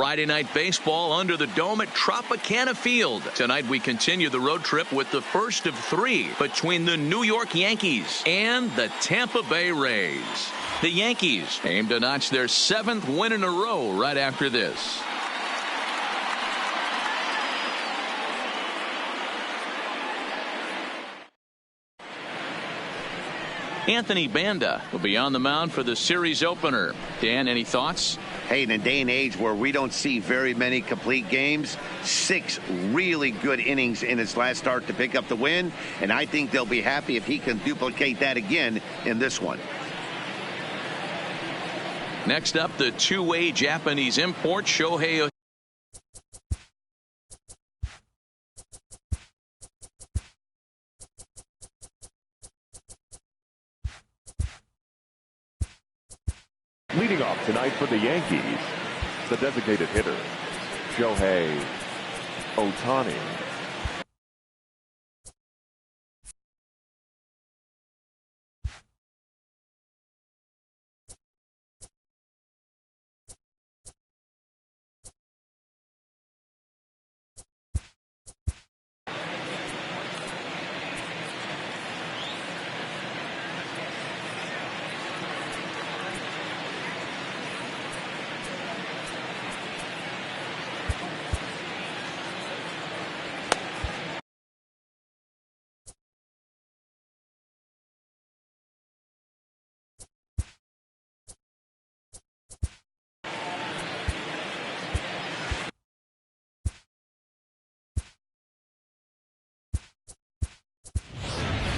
Friday Night Baseball under the dome at Tropicana Field. Tonight we continue the road trip with the first of three between the New York Yankees and the Tampa Bay Rays. The Yankees aim to notch their 7th win in a row right after this. Anthony Banda will be on the mound for the series opener. Dan, any thoughts? Hey, in a day and age where we don't see very many complete games, 6 really good innings in his last start to pick up the win, and I think they'll be happy if he can duplicate that again in this one. Next up, the two-way Japanese import, Shohei Ohtani. Leading off tonight for the Yankees, the designated hitter, Shohei Ohtani.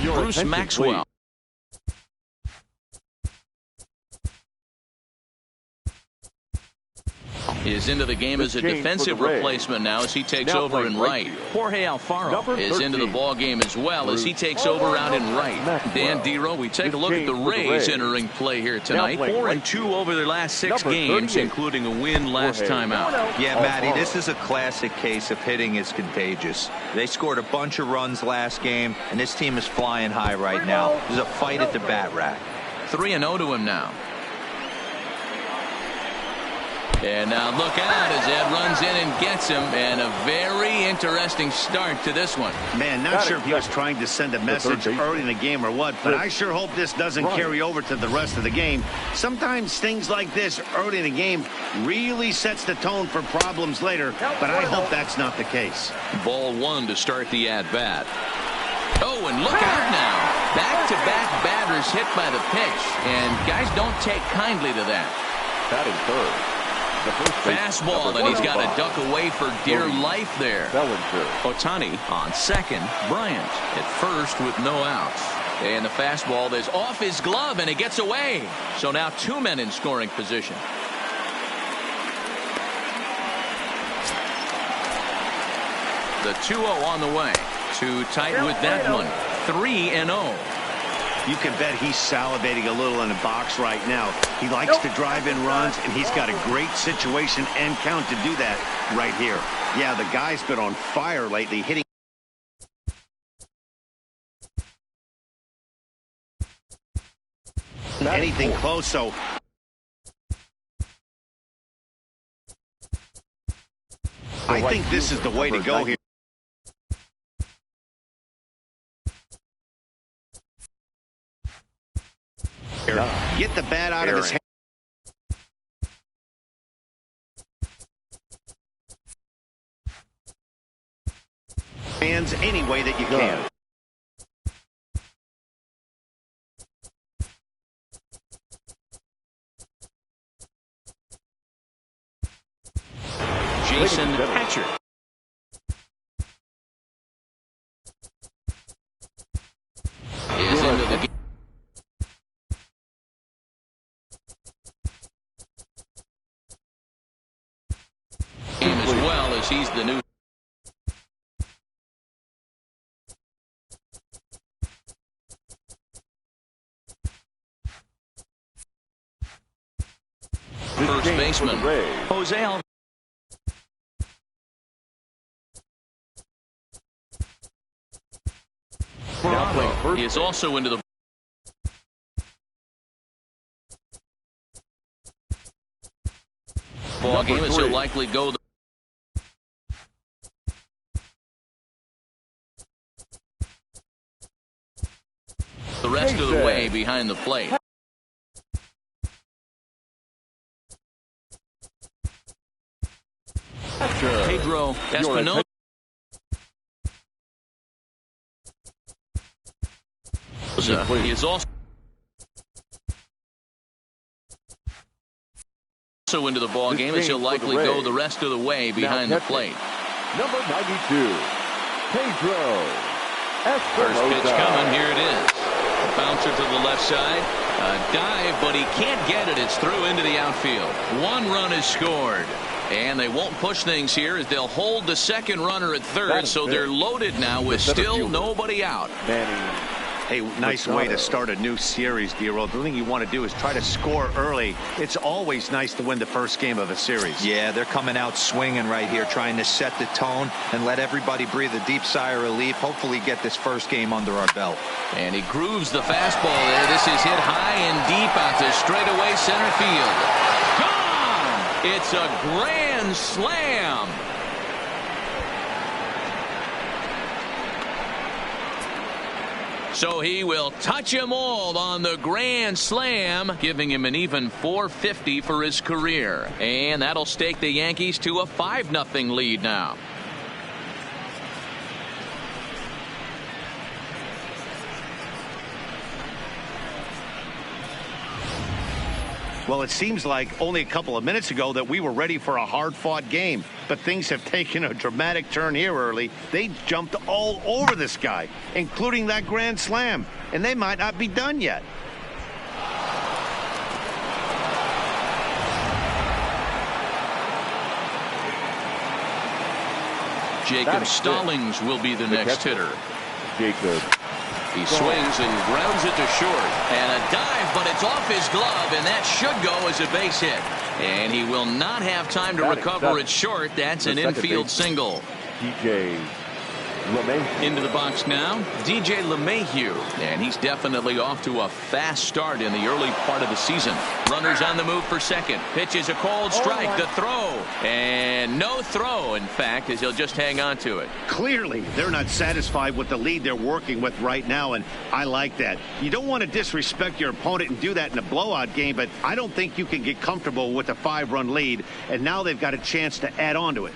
Bruce Maxwell. Is into the game as a defensive replacement now as he takes over in right. Jorge Alfaro is into the ball game as well as he takes over out in right. Dan Dero, we take a look at the Rays entering play here tonight. 4-2 over their last 6 games, including a win last time out. Yeah, Matty, this is a classic case of hitting is contagious. They scored a bunch of runs last game, and this team is flying high right now. There's a fight at the bat rack. 3-0 to him now. And now look out as Ed runs in and gets him, and a very interesting start to this one. Man, not sure if he was trying to send a message early in the game or what, but I sure hope this doesn't carry over to the rest of the game. Sometimes things like this early in the game really sets the tone for problems later, but I hope that's not the case. Ball 1 to start the at-bat. Oh, and look out now. Back-to-back batters hit by the pitch, and guys don't take kindly to that. Batting third. Fastball that he's got to duck away for dear life there. Ohtani on second. Bryant at first with no outs. And the fastball is off his glove and it gets away. So now 2 men in scoring position. The 2-0 on the way. Too tight with that one. 3-0. You can bet he's salivating a little in the box right now. He likes to drive in runs, and he's got a great situation and count to do that right here. Yeah, the guy's been on fire lately, hitting anything close, so I think this is the way to go here. Get the bat out of his hand. Hands any way that you can. Jason Hatcher. Is into the game. As well as he's the new first baseman Jose Alvarez. He is also into the ball ball game as he'll likely go the rest of the way behind the plate. Pedro Espinosa he is also into the ball game as he'll likely go the rest of the way behind the plate. Number 92, Pedro Espinosa. First pitch coming. Here it is. A bouncer to the left side. A dive, but he can't get it. It's through into the outfield. One run is scored. And they won't push things here as they'll hold the second runner at third, so they're loaded now with still nobody out. Hey, nice way to start a new series, D-Roll. The thing you want to do is try to score early. It's always nice to win the first game of a series. Yeah, they're coming out swinging right here, trying to set the tone and let everybody breathe a deep sigh of relief. Hopefully get this first game under our belt. And he grooves the fastball there. This is hit high and deep out to straightaway center field. Gone! It's a grand slam. So he will touch them all on the grand slam, giving him an even .450 for his career. And that'll stake the Yankees to a 5-0 lead now. Well, it seems like only a couple of minutes ago that we were ready for a hard-fought game. But things have taken a dramatic turn here early. They jumped all over this guy, including that grand slam. And they might not be done yet. Jacob Stallings will be the next hitter. Jacob. He swings and grounds it to short. And a dive, but it's off his glove, and that should go as a base hit. And he will not have time to recover it short. That's an infield single. DJ LeMahieu. Into the box now, DJ LeMahieu. And he's definitely off to a fast start in the early part of the season. Runners on the move for second. Pitch is a cold strike. The throw. And no throw, in fact, as he'll just hang on to it. Clearly, they're not satisfied with the lead they're working with right now, and I like that. You don't want to disrespect your opponent and do that in a blowout game, but I don't think you can get comfortable with a 5-run lead, and now they've got a chance to add on to it.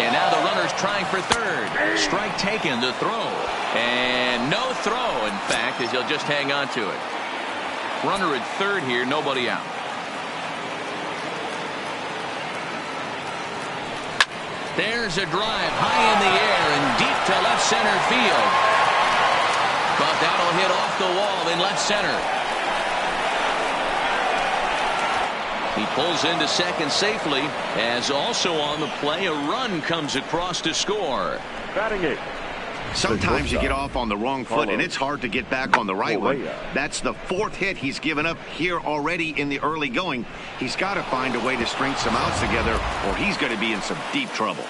And now the runner's trying for third. Strike taken, the throw. And no throw, in fact, as he'll just hang on to it. Runner at third here, nobody out. There's a drive high in the air and deep to left center field. But that'll hit off the wall in left center. He pulls into second safely, as also on the play a run comes across to score. Batting it. Sometimes you get off on the wrong foot, and it's hard to get back on the right one. That's the 4th hit he's given up here already in the early going. He's got to find a way to string some outs together, or he's going to be in some deep trouble.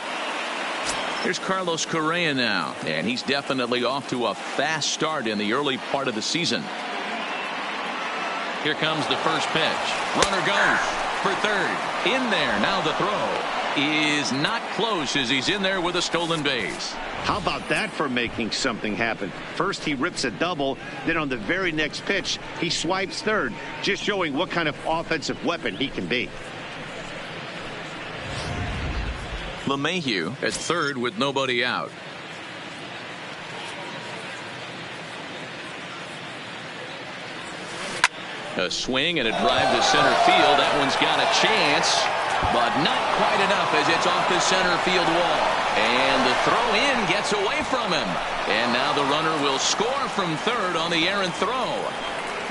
Here's Carlos Correa now, and he's definitely off to a fast start in the early part of the season. Here comes the first pitch. Runner goes for third. In there. Now the throw is not close as he's in there with a stolen base. How about that for making something happen? First he rips a double, then on the very next pitch he swipes third, just showing what kind of offensive weapon he can be. LeMahieu at third with nobody out. A swing and a drive to center field. That one's got a chance, but not quite enough as it's off the center field wall. And the throw in gets away from him. And now the runner will score from third on the errant throw.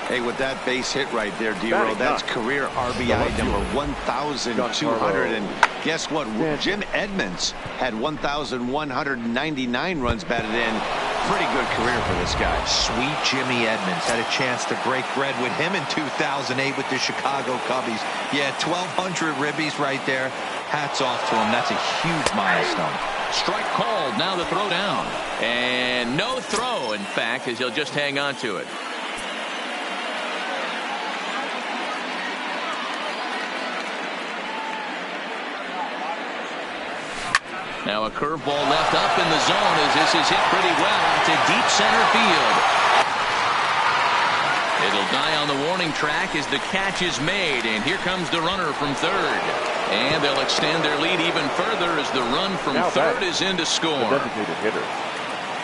Hey, with that base hit right there, D-Roll, that's career RBI number 1,200. And guess what? Jim Edmonds had 1,199 runs batted in. Pretty good career for this guy. Sweet Jimmy Edmonds had a chance to break bread with him in 2008 with the Chicago Cubbies. Yeah, 1,200 ribbies right there. Hats off to him. That's a huge milestone. Strike called. Now the throw down. And no throw, in fact, as he'll just hang on to it. Now a curveball left up in the zone as this is hit pretty well out to deep center field. It'll die on the warning track as the catch is made, and here comes the runner from third. And they'll extend their lead even further as the run from third is in to score. The designated hitter,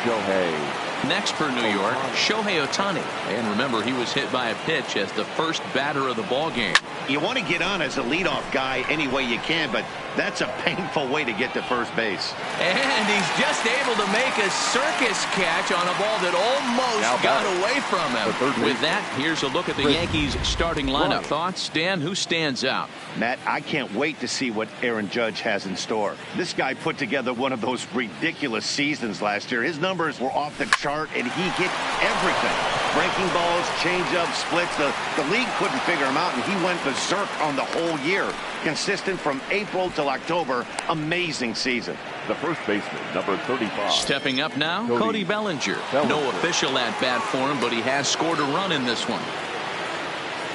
Shohei. Next for New York, Shohei Ohtani. And remember, he was hit by a pitch as the first batter of the ball game. You want to get on as a leadoff guy any way you can, but that's a painful way to get to first base. And he's just able to make a circus catch on a ball that almost got away from him. With that, here's a look at the Yankees starting lineup. Thoughts, Dan? Who stands out? Matt, I can't wait to see what Aaron Judge has in store. This guy put together one of those ridiculous seasons last year. His numbers were off the chart, and he hit everything. Breaking balls, changeup, splits. The league couldn't figure him out, and he went berserk on the whole year. Consistent from April till October. Amazing season. The first baseman, number 35. Stepping up now, Cody Bellinger. No official at-bat for him, but he has scored a run in this one.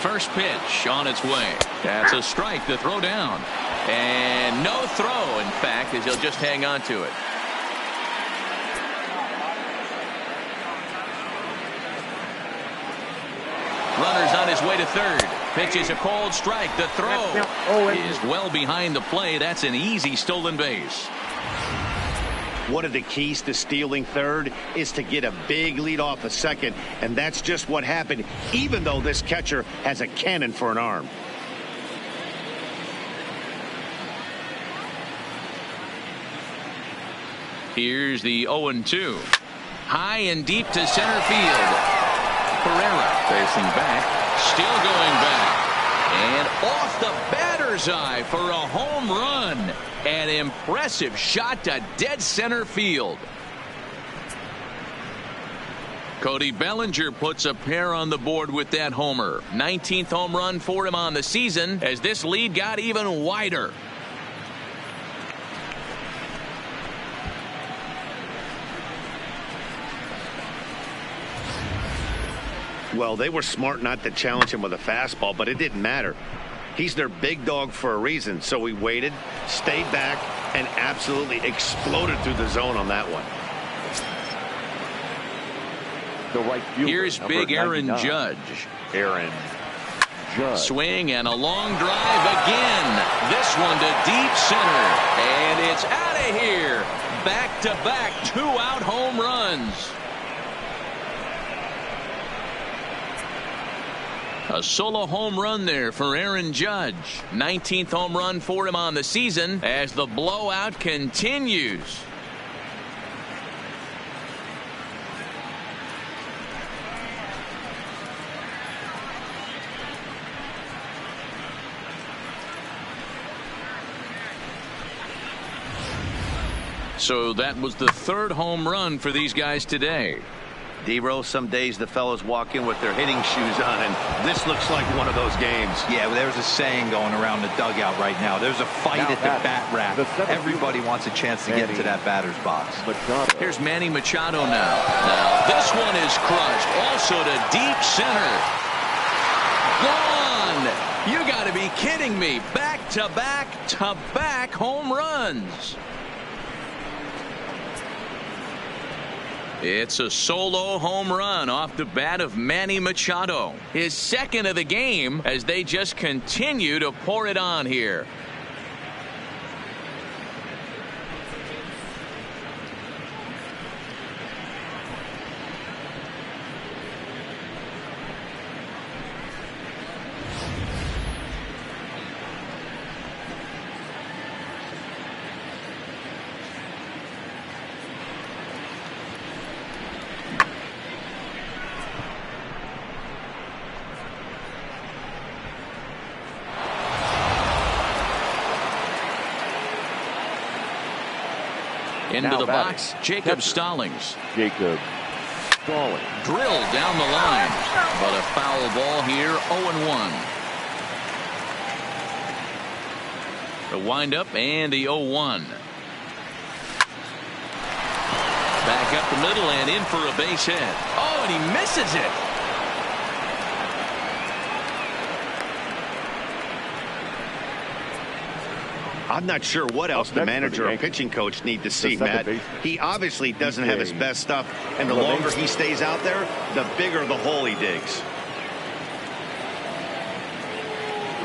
First pitch on its way. That's a strike. The throw down. And no throw, in fact, as he'll just hang on to it. Runner's on his way to third. Pitch is a cold strike. The throw is well behind the play. That's an easy stolen base. One of the keys to stealing third is to get a big lead off a second, and that's just what happened, even though this catcher has a cannon for an arm. Here's the 0-2. High and deep to center field. Pereira facing back, still going back, and off the batter's eye for a home run. An impressive shot to dead center field. Cody Bellinger puts a pair on the board with that homer. 19th home run for him on the season as this lead got even wider. Well, they were smart not to challenge him with a fastball, but it didn't matter. He's their big dog for a reason, so he waited, stayed back, and absolutely exploded through the zone on that one. The right fielder, here's big Aaron Judge. Aaron Judge. Swing and a long drive again. This one to deep center. And it's out of here. Back-to-back two-out home runs. A solo home run there for Aaron Judge. 19th home run for him on the season as the blowout continues. So that was the third home run for these guys today. D-Rose, some days the fellas walk in with their hitting shoes on, and this looks like one of those games. Yeah, well, there's a saying going around the dugout right now. There's a fight at the bat rack. Everybody wants a chance to get into that batter's box. Here's Manny Machado now. Now this one is crushed. Also to deep center. Gone! You got to be kidding me. Back-to-back-to-back home runs. It's a solo home run off the bat of Manny Machado. His second of the game as they just continue to pour it on here. Into the box, Jacob Stallings. Jacob Stallings. Drilled down the line, but a foul ball here, 0-1. The windup and the 0-1. Back up the middle and in for a base hit. Oh, and he misses it. I'm not sure what else the manager or pitching coach need to see, Matt. He obviously doesn't have his best stuff, and the longer he stays out there, the bigger the hole he digs.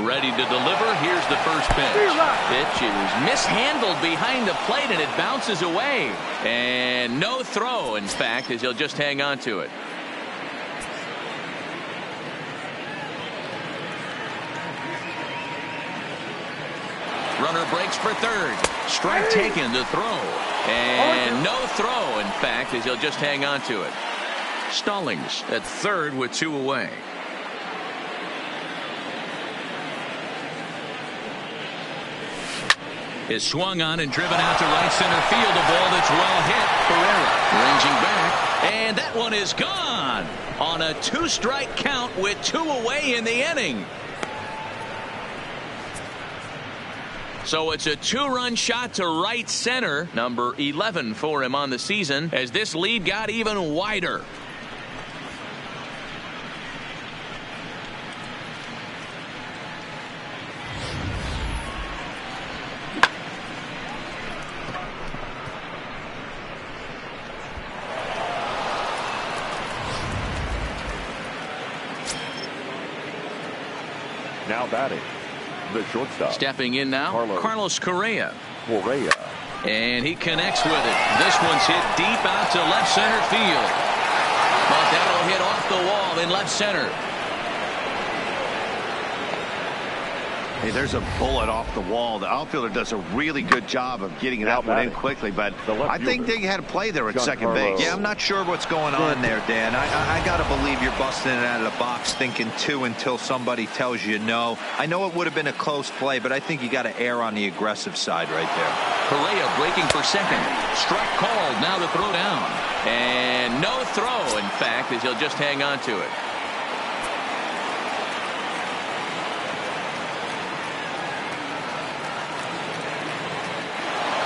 Ready to deliver. Here's the first pitch. Pitch is mishandled behind the plate, and it bounces away. And no throw, in fact, as he'll just hang on to it. Runner breaks for third. Strike taken to throw. And no throw, in fact, as he'll just hang on to it. Stallings at third with 2 away. Is swung on and driven out to right center field. A ball that's well hit. Ferreira ranging back. And that one is gone on a 2-strike count with 2 away in the inning. So it's a 2-run shot to right center, number 11 for him on the season, as this lead got even wider. Now batting, the shortstop. Stepping in now, Carlos Correa. And he connects with it. This one's hit deep out to left center field. But that'll hit off the wall in left center. Hey, there's a bullet off the wall. The outfielder does a really good job of getting it out and in quickly, but I think they had a play there at second base. Yeah, I'm not sure what's going on there, Dan. I got to believe you're busting it out of the box thinking 2 until somebody tells you no. I know it would have been a close play, but I think you got to err on the aggressive side right there. Correa breaking for second. Strike called. Now to throw down. And no throw, in fact, as he'll just hang on to it.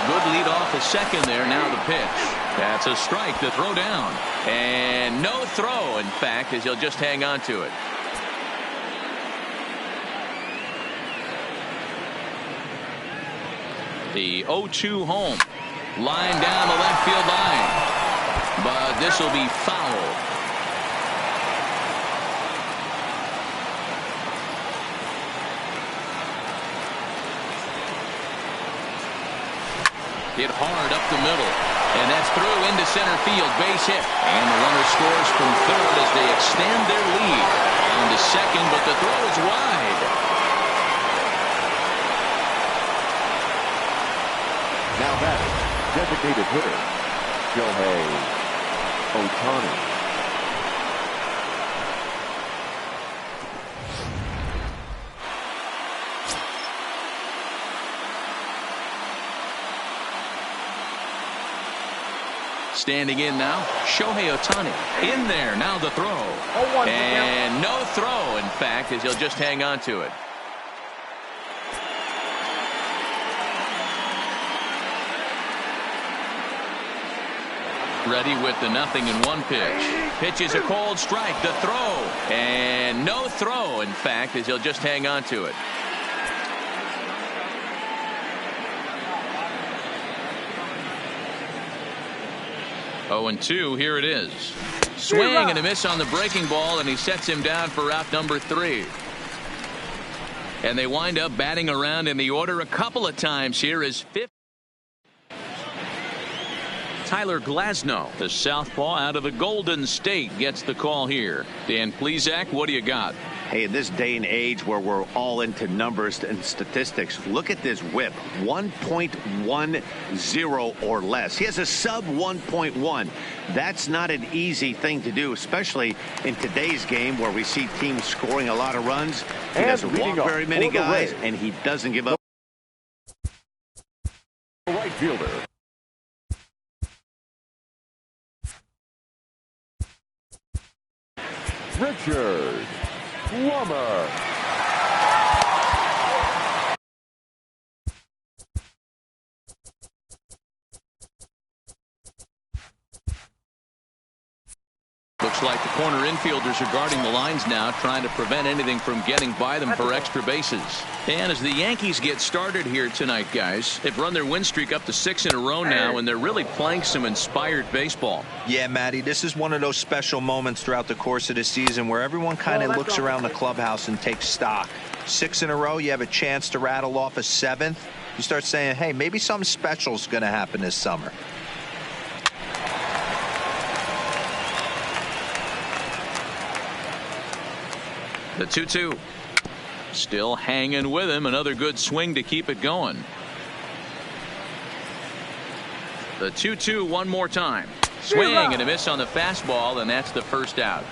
Good lead off the second there. Now the pitch. That's a strike to throw down. And no throw, in fact, as he'll just hang on to it. The 0-2 home. Line down the left field line. But this will be foul. Hit hard up the middle. And that's through into center field. Base hit. And the runner scores from third as they extend their lead. On to second, but the throw is wide. Now batting, designated hitter, Shohei Ohtani. Standing in now, Shohei Ohtani. In there, now the throw. And no throw, in fact, as he'll just hang on to it. Ready with the 0-1 pitch. Pitch is a cold strike, the throw. And no throw, in fact, as he'll just hang on to it. Oh, 0-2, here it is. Swing and a miss on the breaking ball, and he sets him down for out number 3. And they wind up batting around in the order a couple of times here as fifth. Tyler Glasnow, the southpaw out of the Golden State, gets the call here. Dan Plesac, what do you got? Hey, in this day and age where we're all into numbers and statistics, look at this whip, 1.10 or less. He has a sub 1.1. That's not an easy thing to do, especially in today's game where we see teams scoring a lot of runs. He doesn't walk very many guys, and he doesn't give up. Right fielder. Richard Plummer. Looks like the corner infielders are guarding the lines now, trying to prevent anything from getting by them for extra bases. And as the Yankees get started here tonight, guys, they've run their win streak up to 6 in a row now, and they're really playing some inspired baseball. Yeah, Matty, this is one of those special moments throughout the course of the season where everyone kind of looks around the clubhouse and takes stock. 6 in a row, you have a chance to rattle off a 7th. You start saying, hey, maybe something special is going to happen this summer. The 2-2. Still hanging with him. Another good swing to keep it going. The 2-2 one more time. Swing and a miss on the fastball, and that's the first out.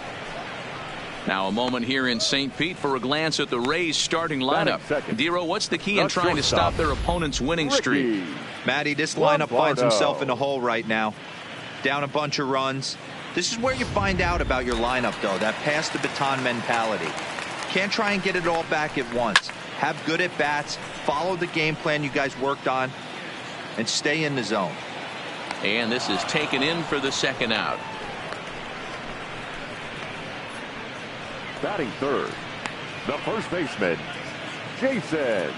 Now a moment here in St. Pete for a glance at the Rays starting lineup. Dero, what's the key in trying to stop their opponent's winning streak? Matty, this lineup finds himself in a hole right now. Down a bunch of runs. This is where you find out about your lineup, though, that pass the baton mentality. Can't try and get it all back at once. Have good at bats, follow the game plan you guys worked on, and stay in the zone. And this is taken in for the second out. Batting third, the first baseman, Jason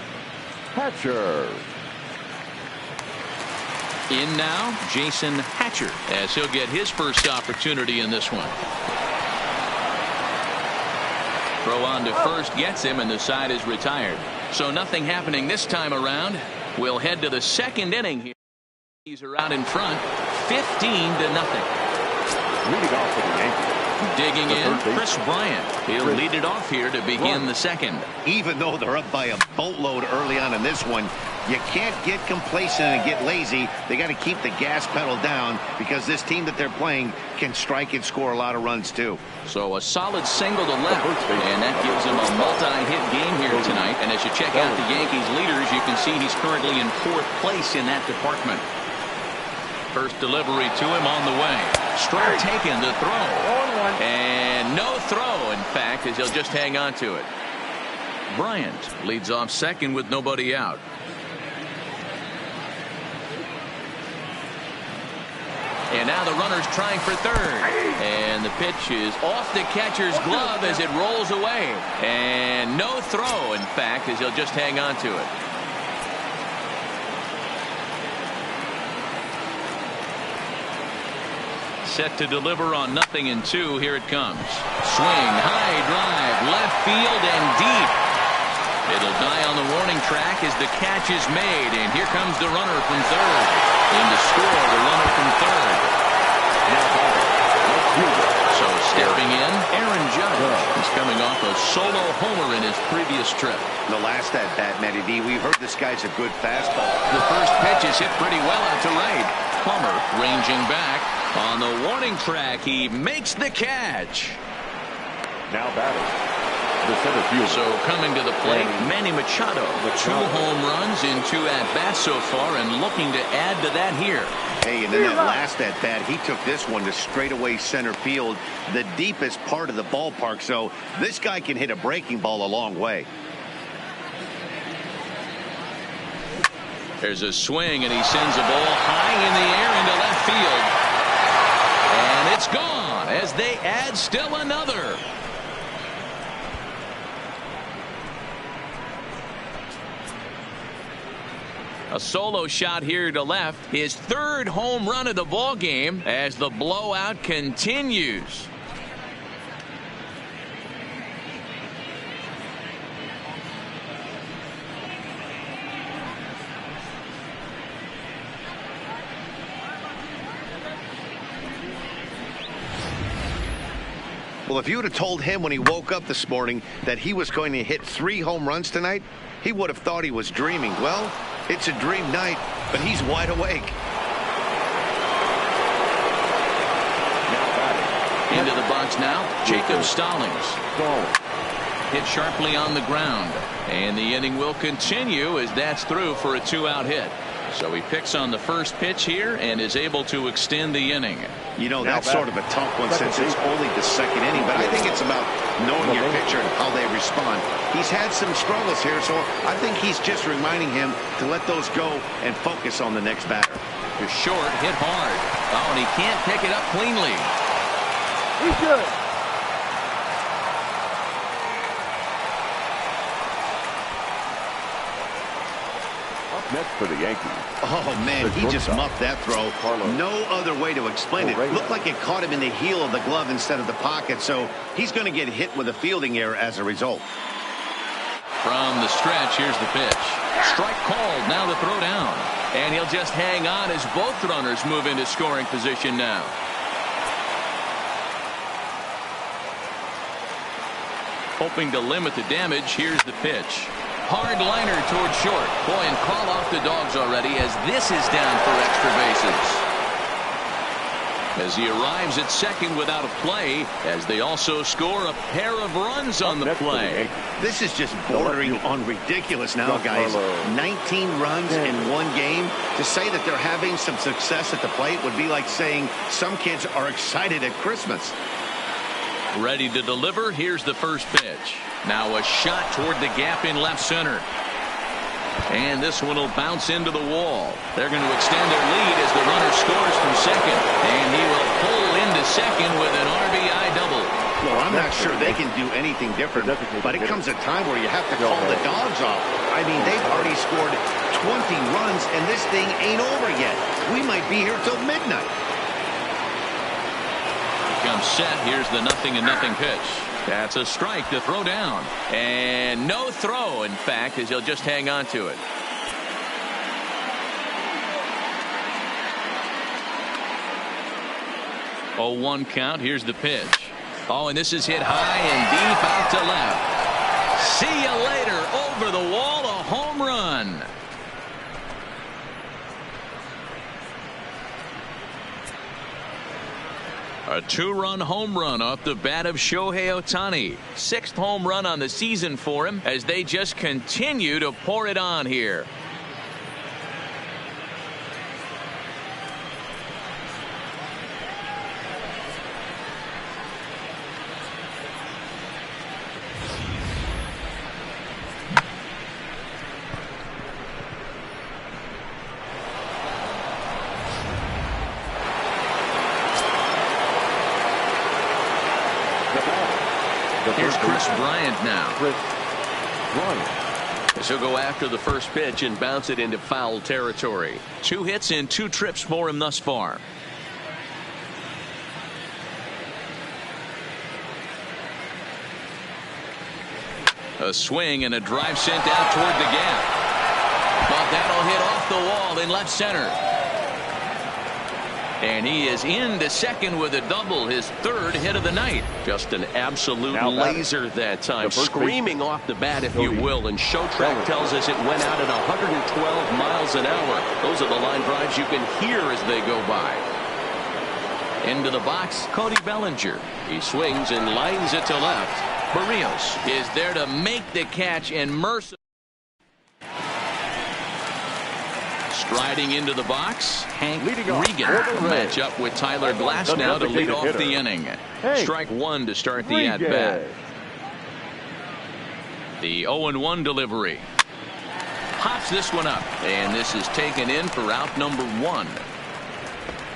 Hatcher. In now, Jason Hatcher, as he'll get his first opportunity in this one. Throw on to first gets him, and the side is retired. So nothing happening this time around. We'll head to the second inning here. He's out in front, 15-0. Leading off for the Yankees. Digging in, Chris Bryant. He'll lead it off here to begin the second. Even though they're up by a boatload early on in this one, you can't get complacent and get lazy. They got to keep the gas pedal down because this team that they're playing can strike and score a lot of runs too. So a solid single to left, and that gives him a multi-hit game here tonight. And as you check out the Yankees leaders, you can see he's currently in 4th place in that department. First delivery to him on the way. Strike taken to throw. And no throw, in fact, as he'll just hang on to it. Bryant leads off second with nobody out. And now the runner's trying for third. And the pitch is off the catcher's glove as it rolls away. And no throw, in fact, as he'll just hang on to it. Set to deliver on 0-2. Here it comes. Swing, high drive, left field and deep. It'll die on the warning track as the catch is made, and here comes the runner from third. In to score, the runner from third. So stepping in, Aaron Judge is coming off a solo homer in his previous trip. The last at bat, Matty D, we've heard this guy's a good fastball. The first pitch is hit pretty well out to right. Plummer ranging back. On the warning track, he makes the catch. Now batting, the center fielder. So coming to the plate, Manny Machado. 2 home runs in 2 at-bats so far, and looking to add to that here. Hey, and then that last at-bat, he took this one to straightaway center field, the deepest part of the ballpark. So this guy can hit a breaking ball a long way. There's a swing, and he sends a ball high in the air into left field. And it's gone as they add still another. A solo shot here to left. His 3rd home run of the ball game as the blowout continues. Well, if you would have told him when he woke up this morning that he was going to hit 3 home runs tonight, he would have thought he was dreaming. Well, it's a dream night, but he's wide awake. Into the box now, Jacob Stallings. Hit sharply on the ground. And the inning will continue as that's through for a 2-out hit. So he picks on the first pitch here and is able to extend the inning. You know, that's sort of a tough one since it's only the second inning, but I think it's about knowing your pitcher and how they respond. He's had some struggles here, so I think he's just reminding him to let those go and focus on the next batter. The short hit hard. Oh, and he can't pick it up cleanly. He's good. Up next for the Yankees. Oh, man, he just muffed that throw. No other way to explain it. Looked like it caught him in the heel of the glove instead of the pocket, so he's going to get hit with a fielding error as a result. From the stretch, here's the pitch. Strike called, now the throw down. And he'll just hang on as both runners move into scoring position now. Hoping to limit the damage, here's the pitch. Hard liner toward short. Boy, and call off the dogs already as this is down for extra bases. As he arrives at second without a play, as they also score a pair of runs on the play. This is just bordering on ridiculous now, guys. 19 runs in one game. To say that they're having some success at the plate would be like saying some kids are excited at Christmas. Ready to deliver. Here's the first pitch. Now a shot toward the gap in left center. And this one will bounce into the wall. They're going to extend their lead as the runner scores from second. And he will pull into second with an RBI double. Well, I'm not sure they can do anything different, but it comes a time where you have to call the dogs off. I mean, they've already scored 20 runs, and this thing ain't over yet. We might be here till midnight. Comes set. Here's the 0-0 pitch. That's a strike to throw down. And no throw, in fact, as he'll just hang on to it. Oh, 1 count. Here's the pitch. Oh, and this is hit high and deep out to left. See you later. Over the wall, a home run. A 2-run home run off the bat of Shohei Ohtani. 6th home run on the season for him as they just continue to pour it on here. Here's Chris Bryant now. As he'll go after the first pitch and bounce it into foul territory. 2 hits in 2 trips for him thus far. A swing and a drive sent out toward the gap. But that'll hit off the wall in left center. And he is into second with a double, his 3rd hit of the night. Just an absolute laser that time, screaming off the bat, if you will. And Showtrack tells us it went out at 112 miles an hour. Those are the line drives you can hear as they go by. Into the box, Cody Bellinger. He swings and lines it to left. Barrios is there to make the catch, and Mercer striding into the box. Hank Regan match up with Tyler Glass now to lead off the inning. Strike 1 to start the at-bat. The 0-1 delivery. Pops this one up, and this is taken in for out number 1.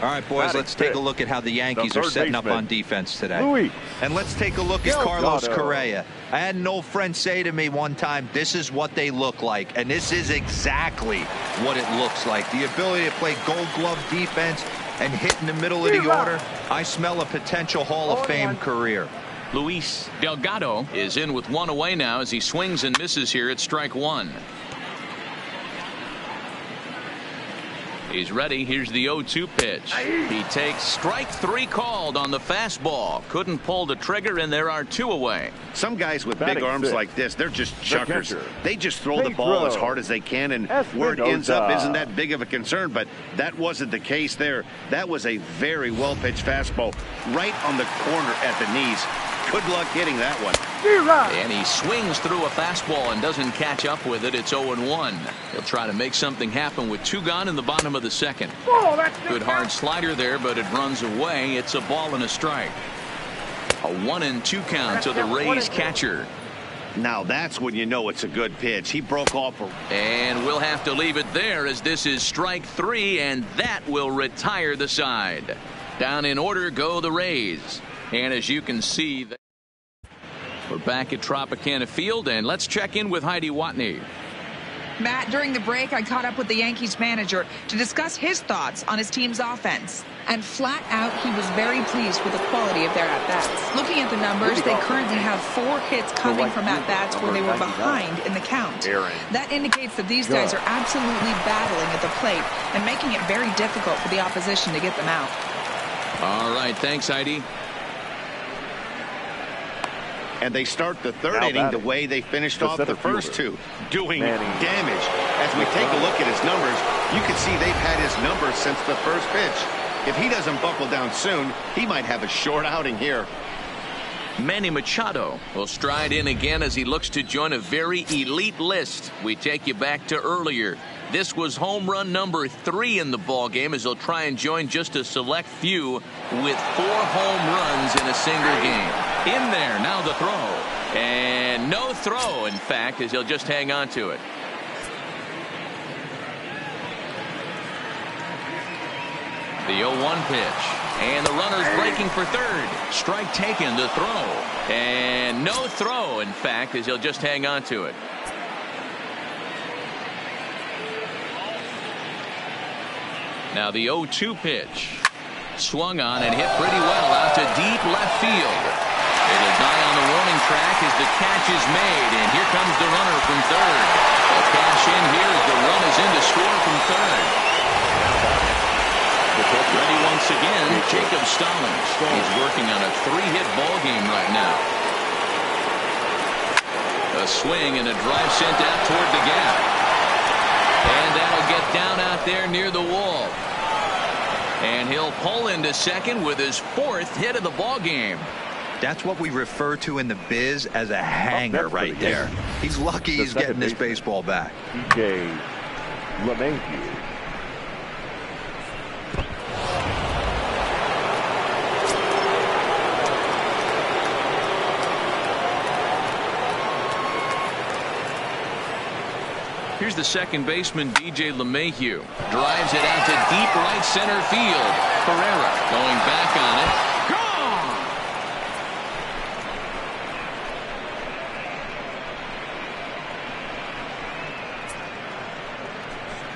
All right, boys, let's take a look at how the Yankees are setting up on defense today. And let's take a look at Carlos Correa. I had an old friend say to me one time, this is what they look like. And this is exactly what it looks like. The ability to play gold glove defense and hit in the middle of the order. I smell a potential Hall of Fame career. Luis Delgado is in with 1 away now as he swings and misses here at strike 1. He's ready. Here's the 0-2 pitch. He takes strike 3 called on the fastball. Couldn't pull the trigger, and there are 2 away. Some guys with big arms like this, they're just chuckers. They just throw the ball as hard as they can, and where it ends up isn't that big of a concern, but that wasn't the case there. That was a very well-pitched fastball right on the corner at the knees. Good luck hitting that one. And he swings through a fastball and doesn't catch up with it. It's 0-1. He'll try to make something happen with 2 gone in the bottom of the 2nd. Good hard slider there, but it runs away. It's a ball and a strike. A 1-2 count to the Rays catcher. Now that's when you know it's a good pitch. He broke off. And we'll have to leave it there as this is strike 3, and that will retire the side. Down in order go the Rays. And as you can see, we're back at Tropicana Field, and let's check in with Heidi Watney. Matt, during the break, I caught up with the Yankees manager to discuss his thoughts on his team's offense. And flat out, he was very pleased with the quality of their at-bats. Looking at the numbers, they currently have 4 hits coming from at-bats where they were behind in the count. That indicates that these guys are absolutely battling at the plate and making it very difficult for the opposition to get them out. All right, thanks, Heidi. And they start the third inning the way they finished off the first two, doing damage. As we take a look at his numbers, you can see they've had his numbers since the first pitch. If he doesn't buckle down soon, he might have a short outing here. Manny Machado will stride in again as he looks to join a very elite list. We take you back to earlier. This was home run number 3 in the ball game as he'll try and join just a select few with 4 home runs in a single game. In there, now the throw. And no throw, in fact, as he'll just hang on to it. The 0-1 pitch. And the runner's breaking for third. Strike taken, the throw. And no throw, in fact, as he'll just hang on to it. Now the 0-2 pitch. Swung on and hit pretty well out to deep left field. It'll die on the warning track as the catch is made. And here comes the runner from third. A cash in here as the run is in to score from third. Ready once again, Jacob Stallings. He's working on a 3-hit ball game right now. A swing and a drive sent out toward the gap. And that'll get down out there near the wall. And he'll pull into second with his 4th hit of the ball game. That's what we refer to in the biz as a hanger right there. He's lucky he's getting this baseball back. DJ LeMahieu. Here's the second baseman, DJ LeMahieu. Drives it out to deep right center field. Pereira going back on it. Gone!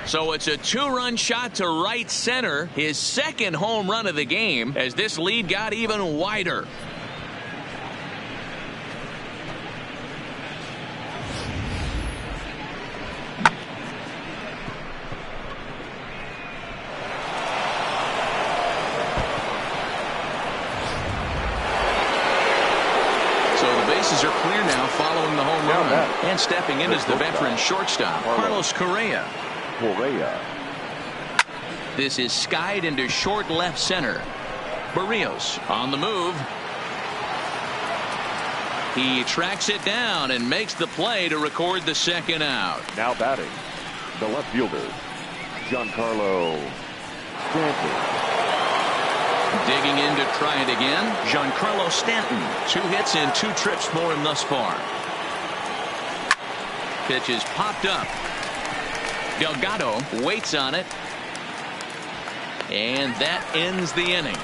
So it's a 2-run shot to right center. His 2nd home run of the game as this lead got even wider. Are clear now following the home run. And stepping in is the veteran shortstop, Carlos Correa. This is skied into short left center. Barrios on the move. He tracks it down and makes the play to record the 2nd out. Now batting, the left fielder, Giancarlo Stanton. Digging in to try it again, Giancarlo Stanton. 2 hits and 2 trips for him thus far. Pitch is popped up. Delgado waits on it. And that ends the inning.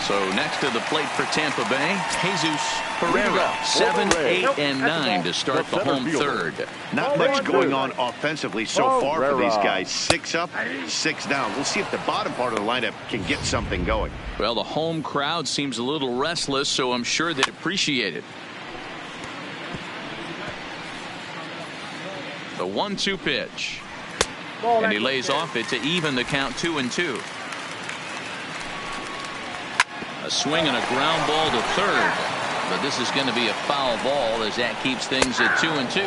So next to the plate for Tampa Bay, Jesus Pereira. 7, 8, and 9 to start the home third. Not much going on offensively so far for these guys. 6 up, 6 down. We'll see if the bottom part of the lineup can get something going. Well, the home crowd seems a little restless, so I'm sure they'd appreciate it. The 1-2 pitch. And he lays off it to even the count 2-2. A swing and a ground ball to third. But this is going to be a foul ball as that keeps things at 2-2.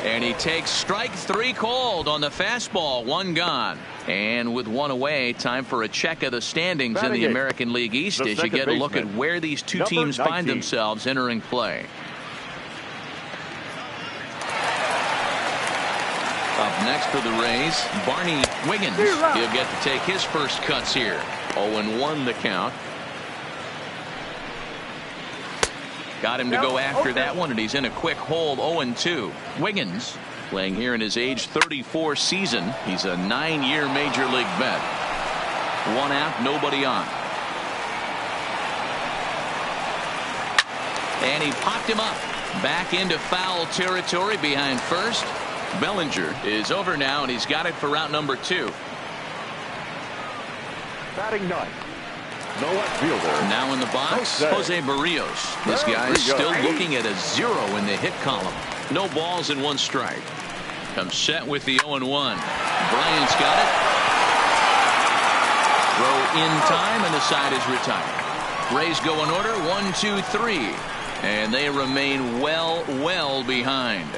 And he takes strike 3 called on the fastball. 1 gone. And with 1 away, time for a check of the standings in the American League East as you get a look at where these two teams find themselves entering play. Up next for the Rays, Barney Wiggins. He'll get to take his first cuts here. 0-1 the count. Got him to go after that one, and he's in a quick hold. 0-2. Wiggins playing here in his age 34 season. He's a 9-year major league vet. 1 out, nobody on. And he popped him up. Back into foul territory behind first. Bellinger is over now, and he's got it for out number 2. Batting ninth, no outfielder. Now in the box, Jose Barrios. This guy is still looking at a 0 in the hit column. No balls and 1 strike. Comes set with the 0-1. Bryant's got it. Throw in time, and the side is retired. Rays go in order, 1, 2, 3. And they remain well behind.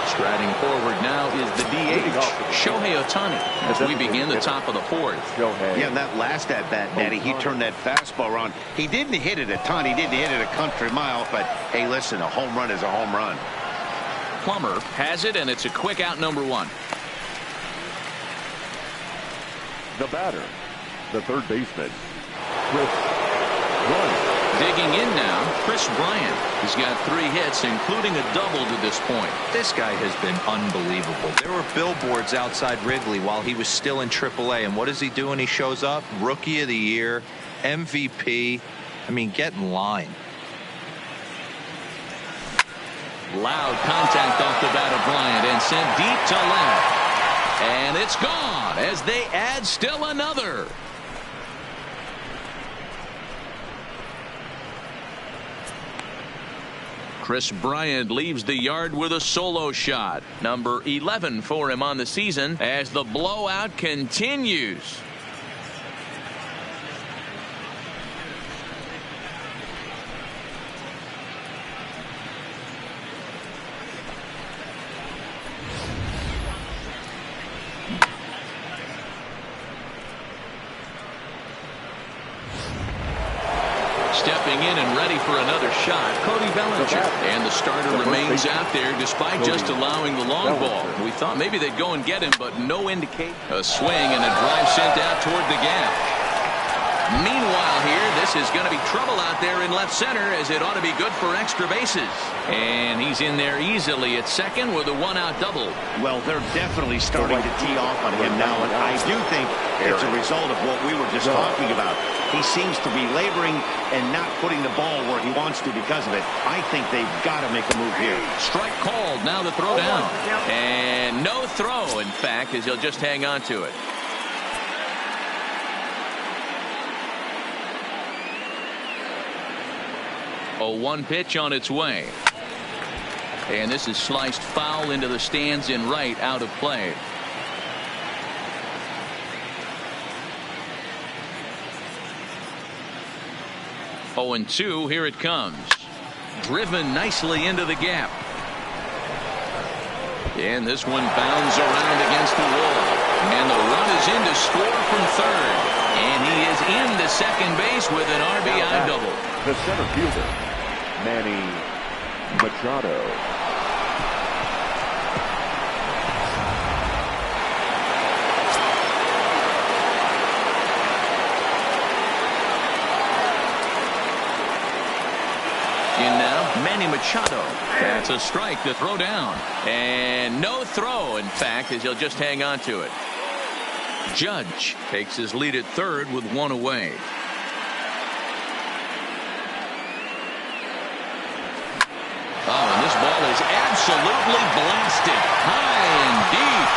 Striding forward now is the DH, Shohei Ohtani, as we begin the top of the 4th. Yeah, that last at-bat, Natty, he turned that fastball around. He didn't hit it a ton. He didn't hit it a country mile. But, hey, listen, a home run is a home run. Plummer has it, and it's a quick out number 1. The batter, the third baseman, Chris Bryant. Digging in now, Chris Bryant. He's got 3 hits, including a double to this point. This guy has been unbelievable. There were billboards outside Wrigley while he was still in AAA, and what does he do when he shows up? Rookie of the Year, MVP. I mean, get in line. Loud contact off the bat of Bryant and sent deep to left. And it's gone as they add still another. Chris Bryant leaves the yard with a solo shot. Number 11 for him on the season as the blowout continues. Stepping in and ready for another shot, Cody Bellinger. And the starter remains out there despite just allowing the long ball. We thought maybe they'd go and get him, but no indication. A swing and a drive sent out toward the gap. Meanwhile here, this is going to be trouble out there in left center, as it ought to be good for extra bases. And he's in there easily at second with a 1-out double. Well, they're definitely starting to tee off on him now, and I do think it's a result of what we were just talking about. He seems to be laboring and not putting the ball where he wants to because of it. I think they've got to make a move here. Strike called. Now the throw down. And no throw, in fact, as he'll just hang on to it. A 1 pitch on its way. And this is sliced foul into the stands in right, out of play. Oh, and 2, here it comes. Driven nicely into the gap. And this one bounds around against the wall. And the run is in to score from third. And he is into second base with an RBI double. The center fielder, Manny Machado. In now, Manny Machado. That's a strike to throw down. And no throw, in fact, as he'll just hang on to it. Judge takes his lead at third with 1 away. Oh, and this ball is absolutely blasted. High and deep.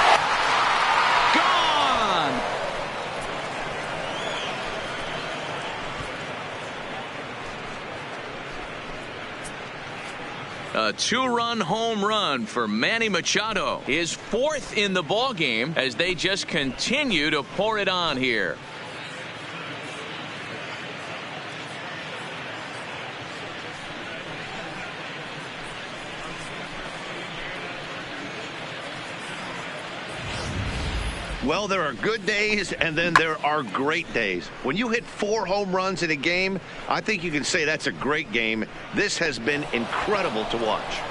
Gone. A 2-run home run for Manny Machado. His 4th in the ball game as they just continue to pour it on here. Well, there are good days, and then there are great days. When you hit 4 home runs in a game, I think you can say that's a great game. This has been incredible to watch.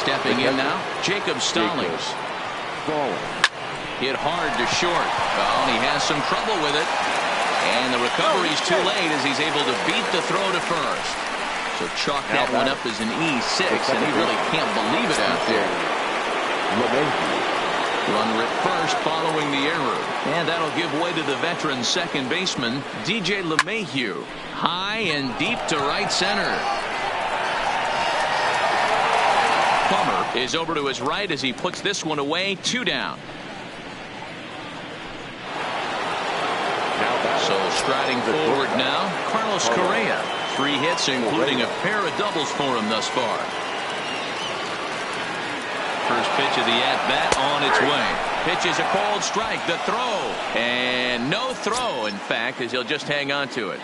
Stepping in now, Jacob Stallings. Hit hard to short. Well, he has some trouble with it. And the recovery's too late as he's able to beat the throw to first. So chalk that one up as an E6, and he really can't believe it out there. Runner at first following the error. And that'll give way to the veteran second baseman, DJ LeMahieu. High and deep to right center. Plummer is over to his right as he puts this one away. 2 down. So striding forward now, Carlos Correa. 3 hits, including a pair of doubles for him thus far. First pitch of the at-bat on its way. Pitch is a called strike. The throw. And no throw, in fact, as he'll just hang on to it.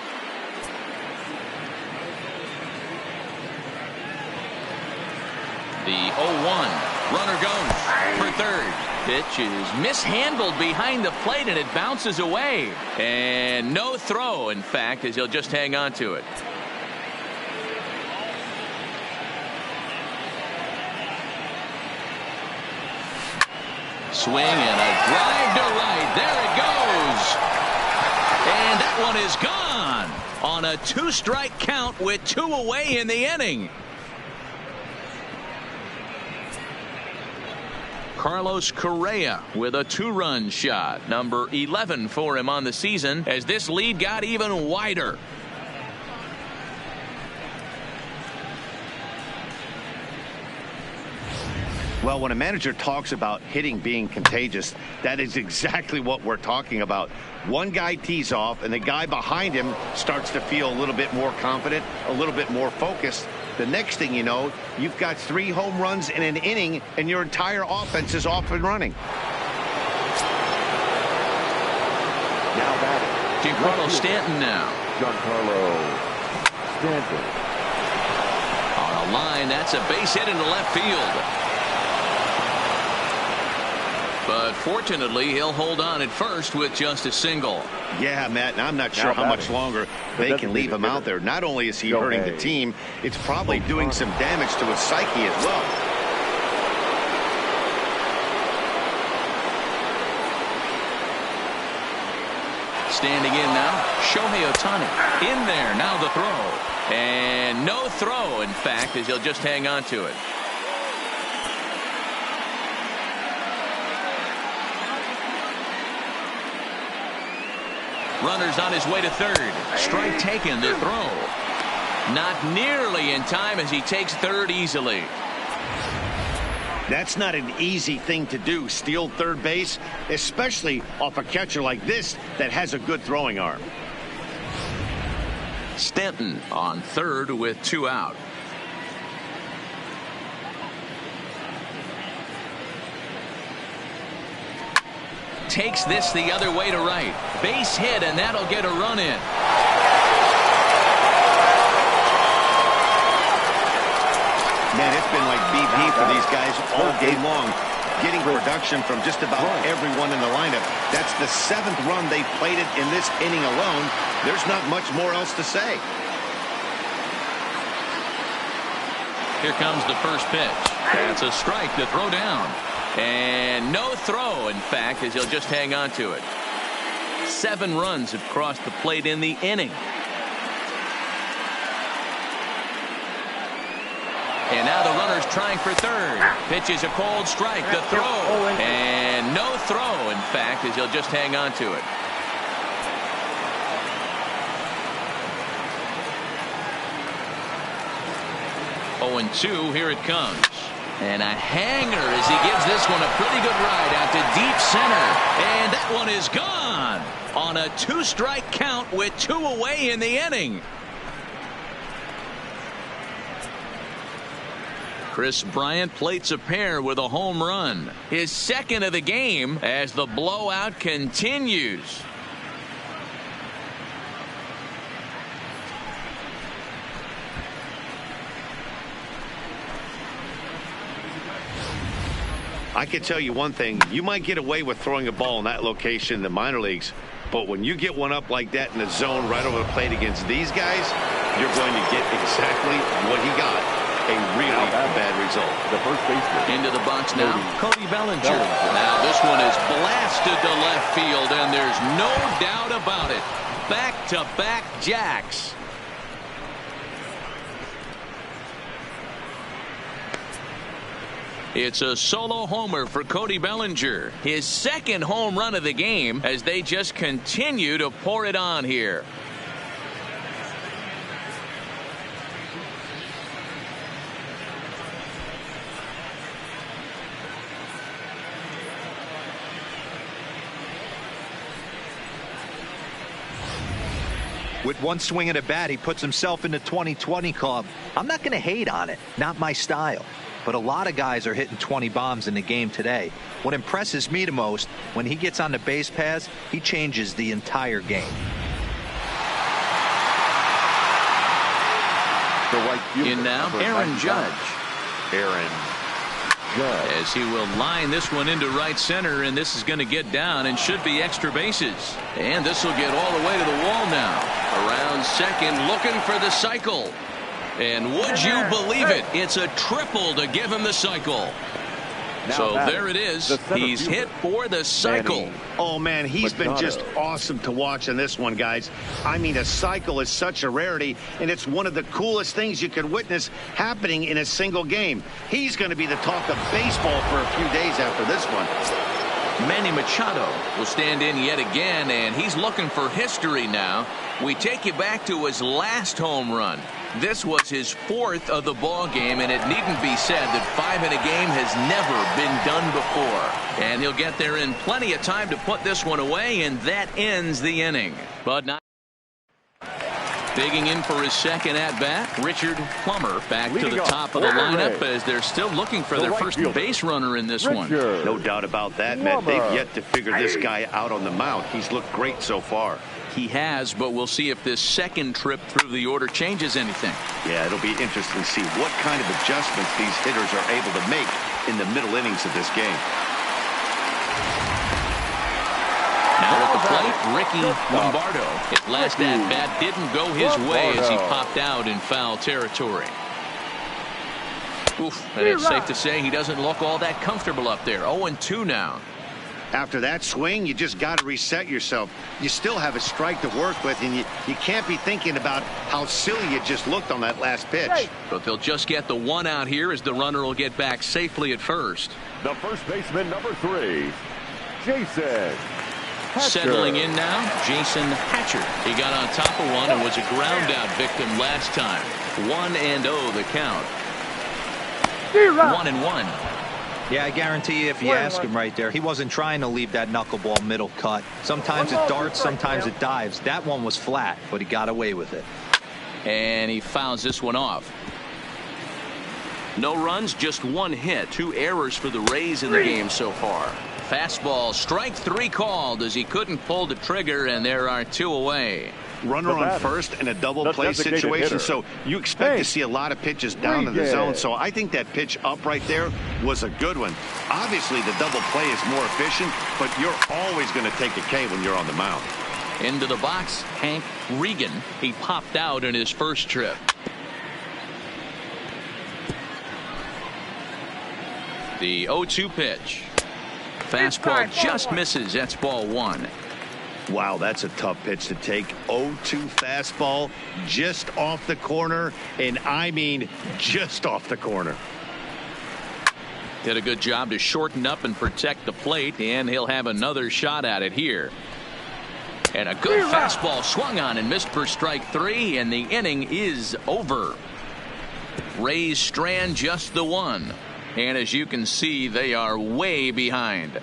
The 0-1. Runner goes for third. Pitch is mishandled behind the plate, and it bounces away. And no throw, in fact, as he'll just hang on to it. Swing and a drive to right. There it goes. And that one is gone on a 2-strike count with 2 away in the inning. Carlos Correa with a 2-run shot. Number 11 for him on the season as this lead got even wider. Well, when a manager talks about hitting being contagious, that is exactly what we're talking about. One guy tees off, and the guy behind him starts to feel a little bit more confident, a little bit more focused. The next thing you know, you've got 3 home runs in an inning, and your entire offense is off and running. Now batting. Giancarlo Stanton now. Giancarlo Stanton. On a line, that's a base hit into left field. But fortunately, he'll hold on at first with just a single. Yeah, Matt, and I'm not sure how much longer they can leave him out there. Not only is he hurting the team, it's probably doing some damage to his psyche as well. Standing in now, Shohei Ohtani. In there, now the throw. And no throw, in fact, as he'll just hang on to it. Runner's on his way to third. Strike taken, the throw. Not nearly in time as he takes third easily. That's not an easy thing to do, steal third base, especially off a catcher like this that has a good throwing arm. Stanton on third with 2 out. Takes this the other way to right. Base hit, and that'll get a run in. Man, it's been like BP for these guys all game long. Getting production from just about everyone in the lineup. That's the 7th run they've played it in this inning alone. There's not much more else to say. Here comes the first pitch. That's a strike to throw down. And no throw, in fact, as he'll just hang on to it. 7 runs have crossed the plate in the inning. And now the runner's trying for third. Pitch is a cold strike. The throw. And no throw, in fact, as he'll just hang on to it. Oh, and 2, here it comes. And a hanger as he gives this one a pretty good ride out to deep center. And that one is gone on a 2-strike count with 2 away in the inning. Chris Bryant plates a pair with a home run. His 2nd of the game as the blowout continues. I can tell you one thing. You might get away with throwing a ball in that location in the minor leagues, but when you get one up like that in the zone right over the plate against these guys, you're going to get exactly what he got. A really bad result. The first baseman. Into the box now, Cody Bellinger. Now this one is blasted to left field, and there's no doubt about it. Back-to-back jacks. It's a solo homer for Cody Bellinger. His second home run of the game as they just continue to pour it on here. With one swing at a bat, he puts himself in the 2020 club. I'm not going to hate on it. Not my style. But a lot of guys are hitting 20 bombs in the game today. What impresses me the most, when he gets on the base paths, he changes the entire game. The right fielder, In now, Aaron Judge. Aaron Judge. As he will line this one into right center, and this is going to get down and should be extra bases. And this will get all the way to the wall now. Around second, looking for the cycle. And would you believe it? It's a triple to give him the cycle. So there it is. He's hit for the cycle. Oh, man, he's been just awesome to watch in this one, guys. I mean, a cycle is such a rarity, and it's one of the coolest things you could witness happening in a single game. He's going to be the talk of baseball for a few days after this one. Manny Machado will stand in yet again, and he's looking for history now. We take you back to his last home run. This was his fourth of the ball game, and it needn't be said that 5 in a game has never been done before. And he'll get there in plenty of time to put this one away, and that ends the inning. But not digging in for his second at-bat, Richard Plummer back to the top of the lineup as they're still looking for their first base runner in this one. No doubt about that, Matt. They've yet to figure this guy out on the mound. He's looked great so far. He has, but we'll see if this second trip through the order changes anything. Yeah, it'll be interesting to see what kind of adjustments these hitters are able to make in the middle innings of this game. Now at the plate, Ricky Lombardo. His last at-bat didn't go his way as he popped out in foul territory. Oof, and it's safe to say he doesn't look all that comfortable up there. 0-2 now. After that swing, you just got to reset yourself. You still have a strike to work with, and you can't be thinking about how silly you just looked on that last pitch. But they'll just get the one out here as the runner will get back safely at first. The first baseman, number 3, Jason Hatcher. Settling in now, Jason Hatcher. He got on top of one and was a ground out victim last time. 1-0 the count. 1-1. Yeah, I guarantee you if you ask him right there, he wasn't trying to leave that knuckleball middle cut. Sometimes it darts, sometimes it dives. That one was flat, but he got away with it. And he fouls this one off. No runs, just one hit. 2 errors for the Rays in the game so far. Fastball, strike 3 called as he couldn't pull the trigger, and there are 2 away. Runner on first in a double play situation, so you expect to see a lot of pitches down in the zone. So I think that pitch up right there was a good one. Obviously, the double play is more efficient, but you're always going to take a K when you're on the mound. Into the box, Hank Regan. He popped out in his first trip. The 0-2 pitch. Fastball just misses. That's ball 1. Wow, that's a tough pitch to take. 0-2 fastball just off the corner, and I mean just off the corner. Did a good job to shorten up and protect the plate, and he'll have another shot at it here. And a good fastball swung on and missed for strike 3, and the inning is over. Rays strand just the 1, and as you can see, they are way behind.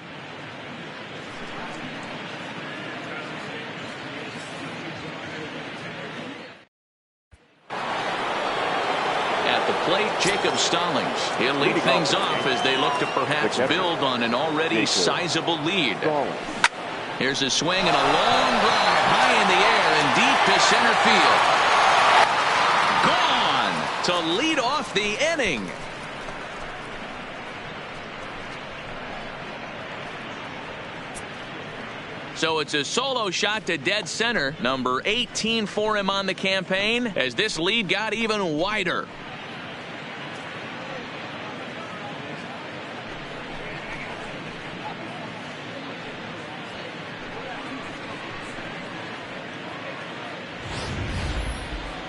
Plate, Jacob Stallings. He'll lead things off as they look to perhaps build on an already sizable lead. Here's a swing and a long drive high in the air and deep to center field. Gone to lead off the inning. So it's a solo shot to dead center, number 18 for him on the campaign, as this lead got even wider.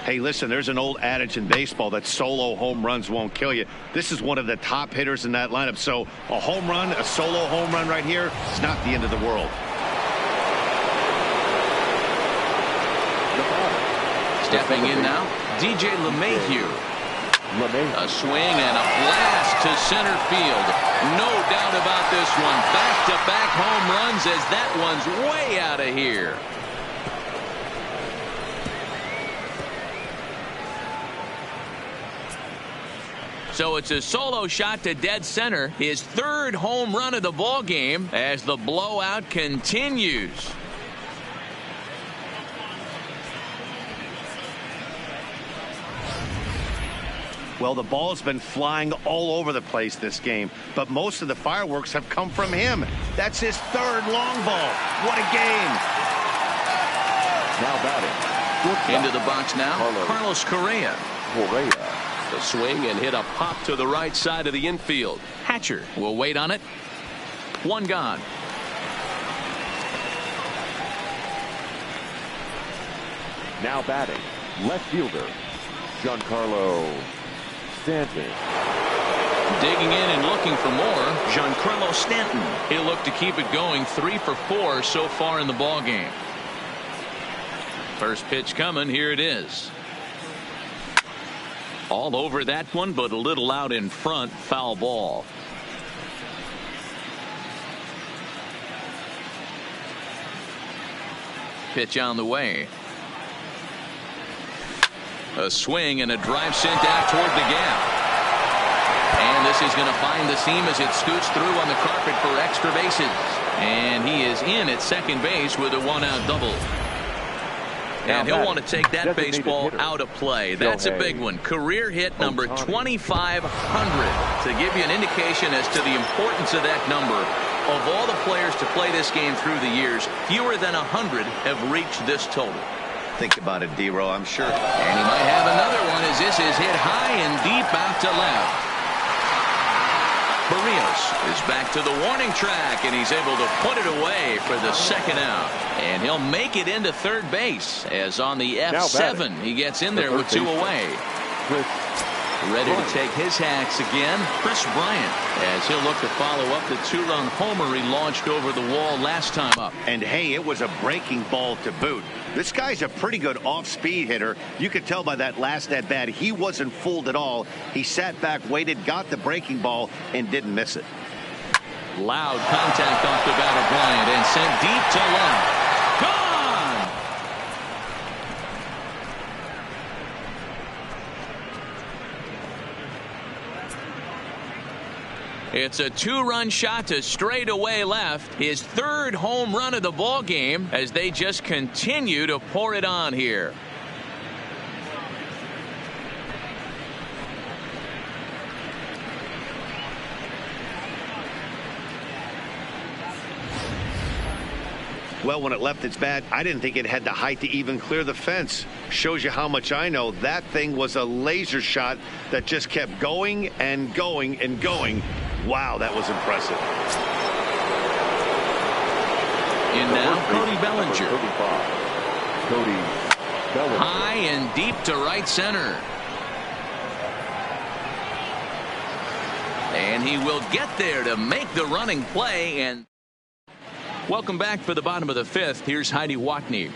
Hey, listen, there's an old adage in baseball that solo home runs won't kill you. This is one of the top hitters in that lineup. So a home run, a solo home run right here, it's not the end of the world. Stepping in now, DJ LeMahieu. A swing and a blast to center field. No doubt about this one. Back-to-back home runs as that one's way out of here. So it's a solo shot to dead center. His third home run of the ball game as the blowout continues. Well, the ball's been flying all over the place this game, but most of the fireworks have come from him. That's his third long ball. What a game. Now batting. Into the box now, Carlos Correa. The swing and hit a pop to the right side of the infield. Hatcher will wait on it. One gone. Now batting, left fielder, Giancarlo Stanton. Digging in and looking for more, Giancarlo Stanton. He'll look to keep it going. 3 for 4 so far in the ball game. First pitch coming. Here it is. All over that one, but a little out in front. Foul ball. Pitch on the way. A swing and a drive sent out toward the gap. And this is going to find the seam as it scoots through on the carpet for extra bases. And he is in at second base with a one-out double. And he'll want to take that baseball out of play. That's a big one. Career hit number 2,500. To give you an indication as to the importance of that number, of all the players to play this game through the years, fewer than 100 have reached this total. Think about it, D-Row, I'm sure. And he might have another one as this is hit high and deep out to left. Barrios is back to the warning track, and he's able to put it away for the second out. And he'll make it into third base as on the F7 he gets in there with 2 away. Ready to take his hacks again, Chris Bryant, as he'll look to follow up the 2-run homer he launched over the wall last time up. And hey, it was a breaking ball to boot. This guy's a pretty good off-speed hitter. You could tell by that last at-bat he wasn't fooled at all. He sat back, waited, got the breaking ball, and didn't miss it. Loud contact off the bat of Bryant and sent deep to left. Gone! It's a 2-run shot to straightaway left. His third home run of the ball game as they just continue to pour it on here. Well, when it left its bat, I didn't think it had the height to even clear the fence. Shows you how much I know. That thing was a laser shot that just kept going and going and going. Wow, that was impressive. In now, Cody Bellinger. High and deep to right center. And he will get there to make the running play. And welcome back for the bottom of the 5th. Here's Heidi Watney.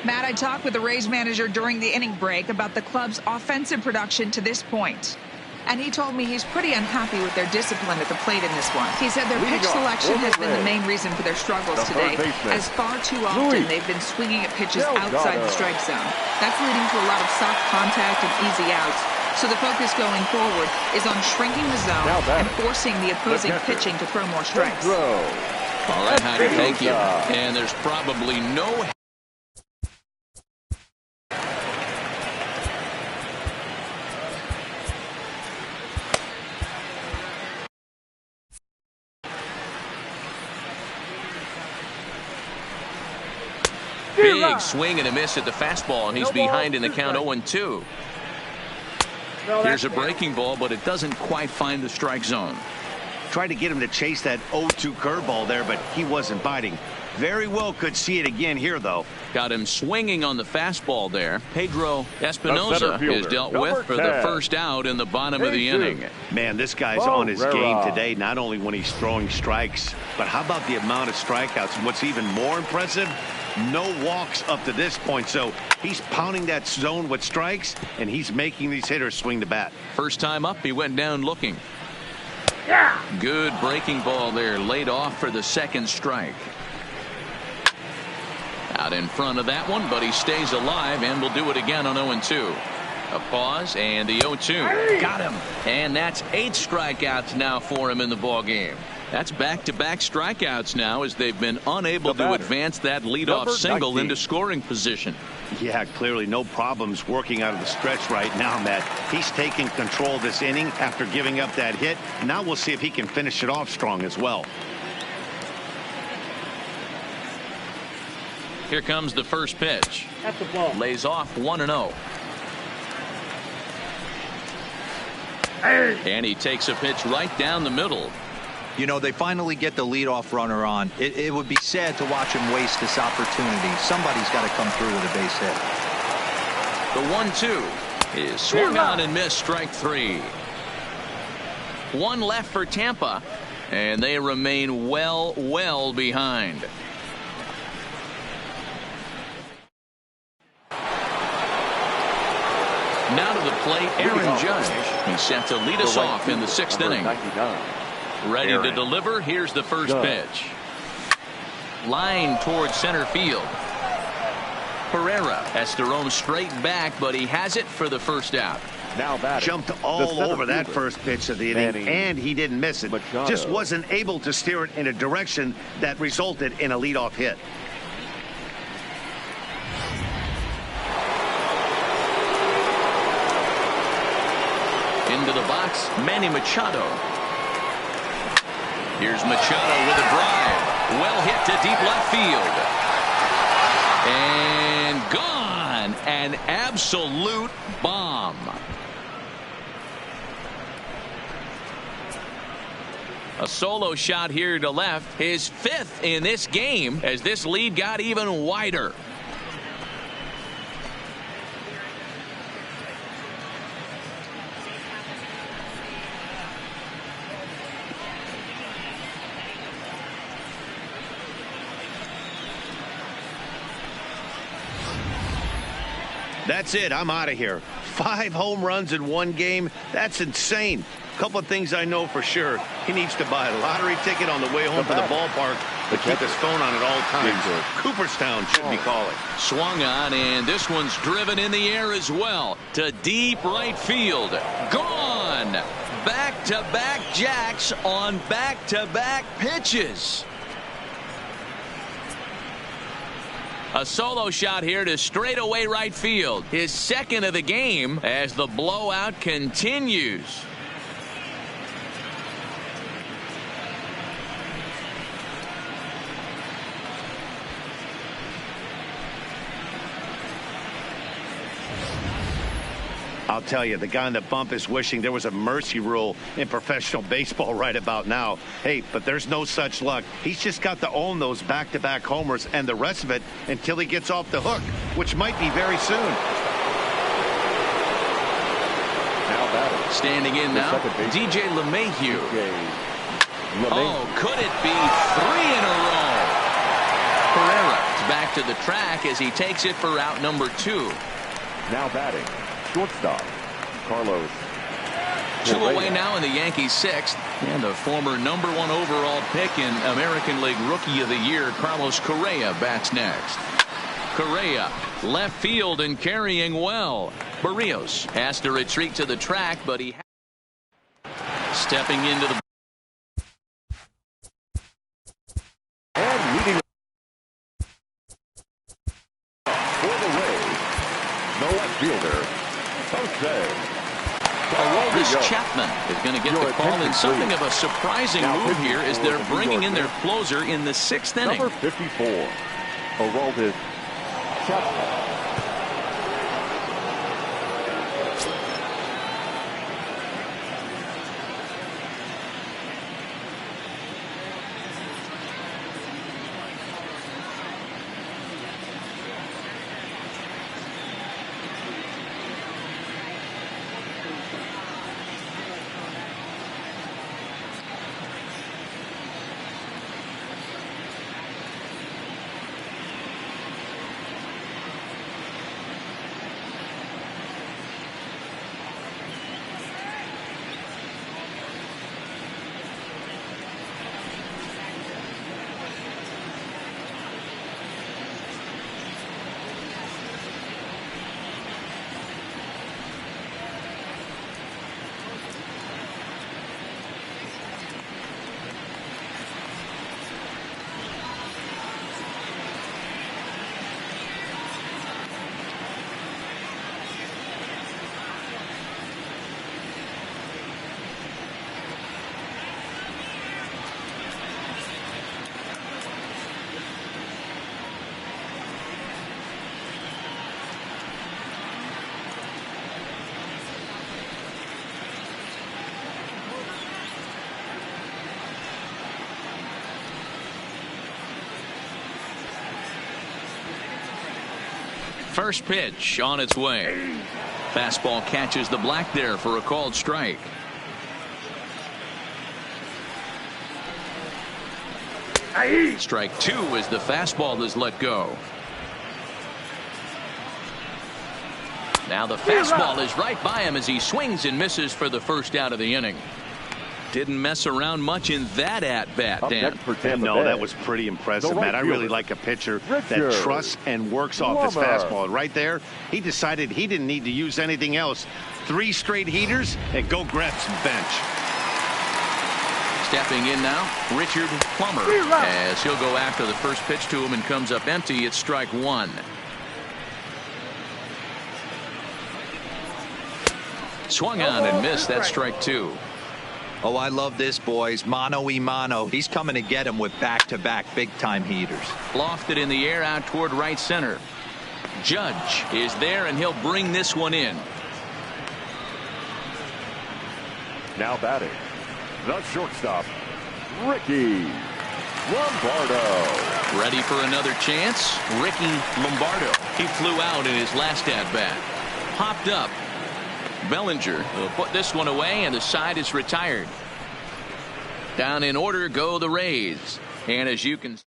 Matt, I talked with the Rays manager during the inning break about the club's offensive production to this point. And he told me he's pretty unhappy with their discipline at the plate in this one. He said their pitch selection has been the main reason for their struggles today, as far too often they've been swinging at pitches outside the strike zone. That's leading to a lot of soft contact and easy outs. So the focus going forward is on shrinking the zone and forcing the opposing pitching to throw more strikes. All right, Heidi, thank you. And there's probably no big swing and a miss at the fastball, and he's behind in the count 0-2. Here's a breaking ball, but it doesn't quite find the strike zone. Tried to get him to chase that 0-2 curveball there, but he wasn't biting. Very well could see it again here, though. Got him swinging on the fastball there. Pedro Espinosa is dealt with for the first out in the bottom of the inning. Man, this guy's on his game today, not only when he's throwing strikes, but how about the amount of strikeouts? And what's even more impressive, no walks up to this point. So he's pounding that zone with strikes, and he's making these hitters swing the bat. First time up, he went down looking. Good breaking ball there, laid off for the second strike. Out in front of that one, but he stays alive and will do it again on 0-2. A pause and the 0-2. Got him. And that's 8 strikeouts now for him in the ball game. That's back-to-back strikeouts now as they've been unable to advance that leadoff single into scoring position. Yeah, clearly no problems working out of the stretch right now, Matt. He's taking control of this inning after giving up that hit. Now we'll see if he can finish it off strong as well. Here comes the first pitch. That's the ball. Lays off 1-0. And he takes a pitch right down the middle. You know, they finally get the leadoff runner on. It would be sad to watch him waste this opportunity. Somebody's got to come through with a base hit. The 1-2 is swung on and missed, strike 3. One left for Tampa, and they remain well behind. Now to the plate, Aaron Judge. He's set to lead us off in the 6th inning. Ready to deliver. Here's the first pitch. Line towards center field. Pereira has to roam straight back, but he has it for the first out. Now jumped all over that first pitch of the inning, and he didn't miss it. Just wasn't able to steer it in a direction that resulted in a leadoff hit. Into the box, Manny Machado. Here's Machado with a drive. Well hit to deep left field. And gone. An absolute bomb. A solo shot here to left. His 5th in this game as this lead got even wider. That's it. I'm out of here. 5 home runs in one game. That's insane. A couple of things I know for sure. He needs to buy a lottery ticket on the way home from the ballpark to keep his phone on at all times. Cooperstown should be calling. Swung on, and this one's driven in the air as well to deep right field. Gone. Back-to-back jacks on back-to-back pitches. A solo shot here to straightaway right field. His 2nd of the game as the blowout continues. I'll tell you, the guy on the bump is wishing there was a mercy rule in professional baseball right about now. Hey, but there's no such luck. He's just got to own those back-to-back homers and the rest of it until he gets off the hook, which might be very soon. Standing in now, DJ LeMahieu. Oh, could it be 3 in a row? Pereira is back to the track as he takes it for out number 2. Now batting, shortstop, Carlos. 2 away now in the Yankees 6th. And the former #1 overall pick in American League Rookie of the Year, Carlos Correa, bats next. Correa, left field and carrying well. Barrios has to retreat to the track, but he stepping into the And leading for the Rays, no left fielder, Jose. This Chapman is going to get the call, and something of a surprising move here is they're bringing in their closer in the 6th inning. Number 54, Aroldis Chapman. First pitch on its way. Fastball catches the black there for a called strike. Strike 2 as the fastball is let go. Now the fastball is right by him as he swings and misses for the first out of the inning. Didn't mess around much in that at-bat, Dan. No, that was pretty impressive, Matt. I really like a pitcher that trusts and works off his fastball. Right there, he decided he didn't need to use anything else. 3 straight heaters and go grab some bench. Stepping in now, Richard Plummer, as he'll go after the first pitch to him and comes up empty. It's strike 1. Swung on and missed. That's strike 2. Oh, I love this, boys. Mano-y-mano. He's coming to get him with back-to-back big-time heaters. Lofted in the air out toward right center. Judge is there, and he'll bring this one in. Now batting, the shortstop, Ricky Lombardo. Ready for another chance? Ricky Lombardo. He flew out in his last at-bat. Popped up. Bellinger will put this one away, and the side is retired. Down in order go the Rays. And as you can see,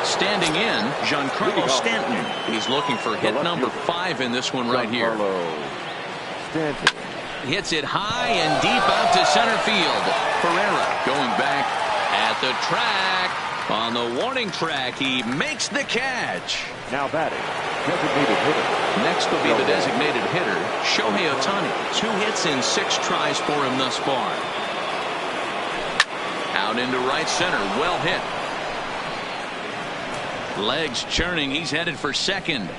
standing in, Giancarlo Stanton. He's looking for hit number 5 in this one right here. Stanton hits it high and deep out to center field. Pereira going back at the track. On the warning track, he makes the catch. now batting, designated hitter. Next will be the designated hitter, Shohei Ohtani. 2 hits in 6 tries for him thus far. Out into right center, well hit. Legs churning, he's headed for second.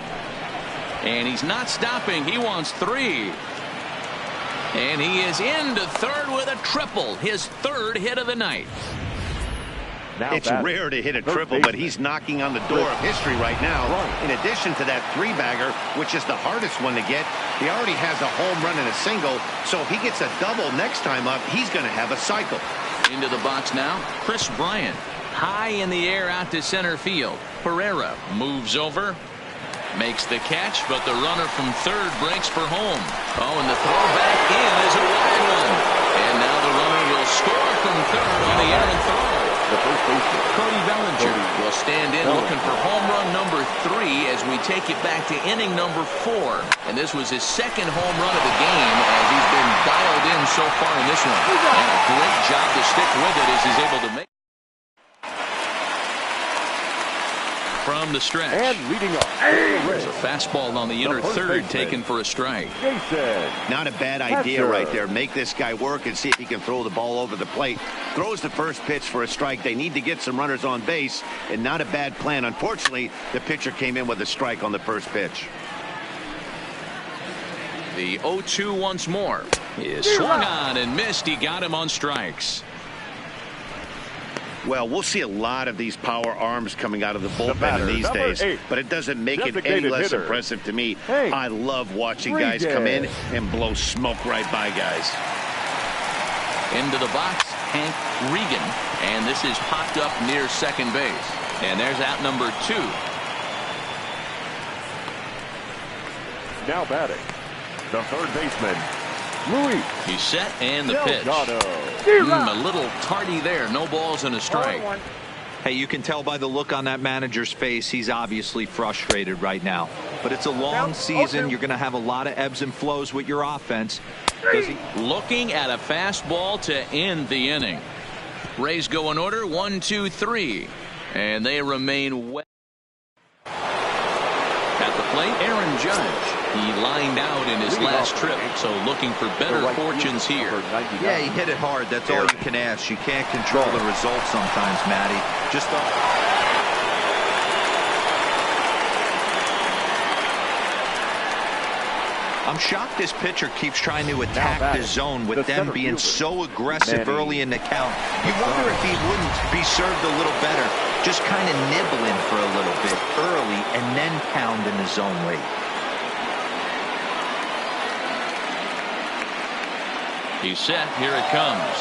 And he's not stopping, he wants 3. And he is into third with a triple, his 3rd hit of the night. It's rare to hit a triple, but he's knocking on the door of history right now. In addition to that 3-bagger, which is the hardest one to get, he already has a home run and a single, so if he gets a double next time up, he's going to have a cycle. Into the box now, Chris Bryant. High in the air out to center field. Pereira moves over, makes the catch, but the runner from third breaks for home. Oh, and the throw back in is a wide one. And now the runner will score from third on the errant throw. Cody Bellinger will stand in looking for home run number 3 as we take it back to inning number 4. And this was his 2nd home run of the game as he's been dialed in so far in this one. And a great job to stick with it as he's able to make from the stretch. And leading up, there's a fastball on the inner third taken for a strike. Not a bad idea right there. Make this guy work and see if he can throw the ball over the plate. Throws the first pitch for a strike. They need to get some runners on base, and not a bad plan. Unfortunately, the pitcher came in with a strike on the first pitch. The 0-2 once more is swung on and missed. He got him on strikes. Well, we'll see a lot of these power arms coming out of the bullpen these days, but it doesn't make it any less impressive to me. I love watching guys come in and blow smoke right by guys. Into the box, Hank Regan, and this is popped up near second base. And there's out number 2. Now batting, the third baseman, Luis. He's set and the pitch. A little tardy there. No balls and a strike. Hey, you can tell by the look on that manager's face, he's obviously frustrated right now. But it's a long season. You're going to have a lot of ebbs and flows with your offense. Looking at a fastball to end the inning. Rays go in order 1, 2, 3. And they remain wet. At the plate, Aaron Judge. He lined out in his last trip, so looking for better fortunes here. Yeah, he hit it hard. That's all you can ask. You can't control the results sometimes, Matty. Just I'm shocked this pitcher keeps trying to attack the zone with them being so aggressive early in the count. You wonder if he wouldn't be served a little better, just kind of nibbling for a little bit early and then pound in the zone late. He's set. Here it comes.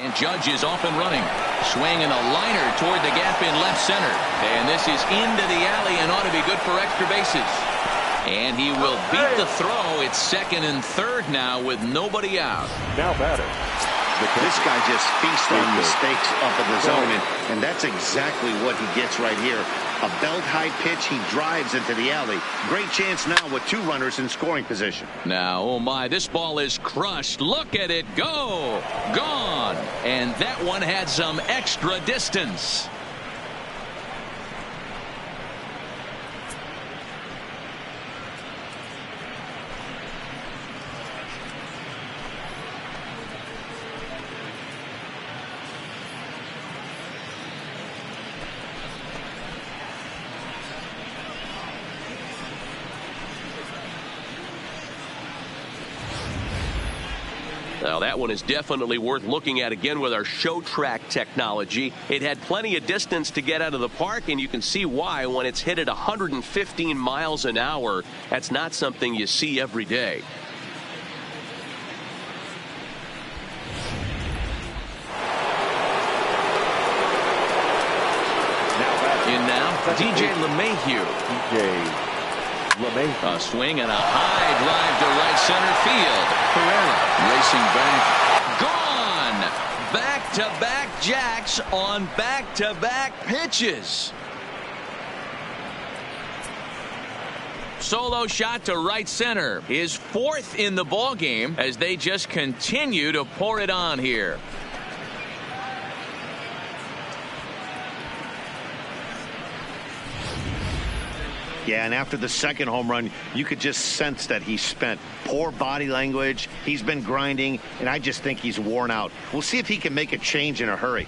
And Judge is off and running. Swinging a liner toward the gap in left center. And this is into the alley and ought to be good for extra bases. And he will beat the throw. It's second and third now with nobody out. Now batter. This guy just feasts on mistakes up in the zone, and that's exactly what he gets right here. A belt-high pitch, he drives into the alley. Great chance now with 2 runners in scoring position. Now, oh my, this ball is crushed. Look at it go. Gone. And that one had some extra distance. Now that one is definitely worth looking at again with our show track technology. It had plenty of distance to get out of the park, and you can see why when it's hit at 115 miles an hour. That's not something you see every day. In now, DJ LeMahieu. A swing and a high drive to right center field. Pereira racing back. Gone. Back-to-back jacks on back-to-back pitches. Solo shot to right center. His 4th in the ball game as they just continue to pour it on here. Yeah, and after the second home run, you could just sense that he's spent. Poor body language. He's been grinding, and I just think he's worn out. We'll see if he can make a change in a hurry.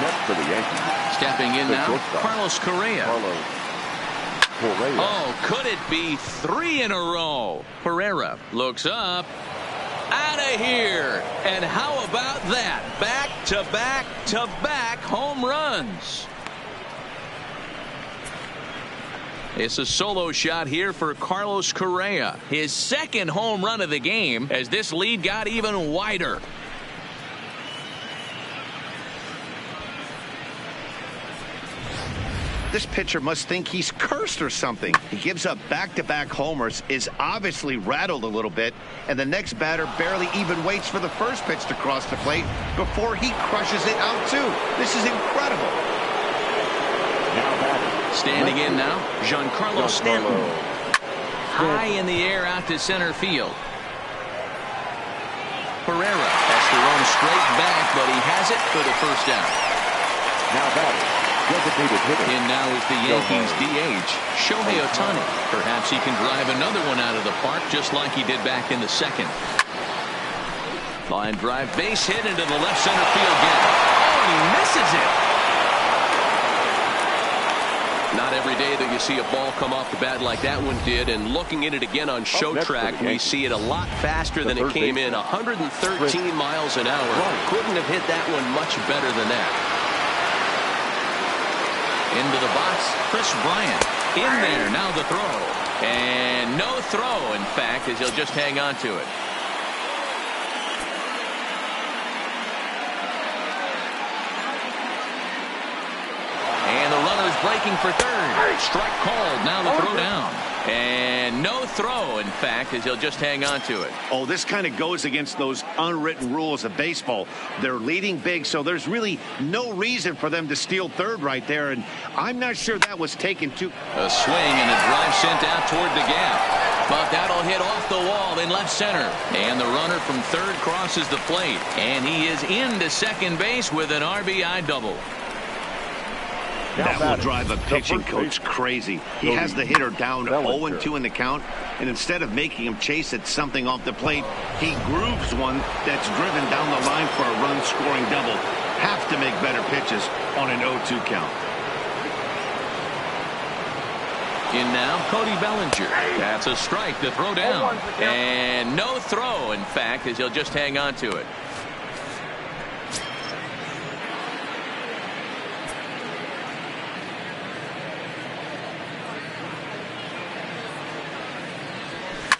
Next for the Yankees. Stepping in now, Carlos Correa. Oh, could it be 3 in a row? Pereira looks up. Out of here. And how about that? Back-to-back-to-back home runs. It's a solo shot here for Carlos Correa. His 2nd home run of the game as this lead got even wider. This pitcher must think he's cursed or something. He gives up back-to-back homers, is obviously rattled a little bit, and the next batter barely even waits for the first pitch to cross the plate before he crushes it out too. This is incredible. Standing in now, Giancarlo Stanton. High in the air out to center field. Pereira has to run straight back, but he has it for the first out. Now batting. In now is the Yankees DH, Shohei Ohtani. Perhaps he can drive another one out of the park just like he did back in the 2nd. Line drive, base hit into the left center field gap. Oh, and he misses it. Not every day that you see a ball come off the bat like that one did, and looking at it again on show track, we see it a lot faster than it came in. 113 miles an hour. Couldn't have hit that one much better than that. Into the box, Chris Bryant. In there, now the throw. And no throw, in fact, as he'll just hang on to it. And the runner's breaking for third. Strike called, now the throw down. And no throw, in fact, as he'll just hang on to it. Oh, this kind of goes against those unwritten rules of baseball. They're leading big, so there's really no reason for them to steal third right there, and I'm not sure that was taken too. A swing and a drive sent out toward the gap. But that'll hit off the wall in left center. And the runner from third crosses the plate. And he is into second base with an RBI double. That will drive a pitching coach crazy. He has the hitter down 0-2 in the count, and instead of making him chase at something off the plate, he grooves one that's driven down the line for a run-scoring double. Have to make better pitches on an 0-2 count. In now, Cody Bellinger. That's a strike to throw down. And no throw, in fact, as he'll just hang on to it.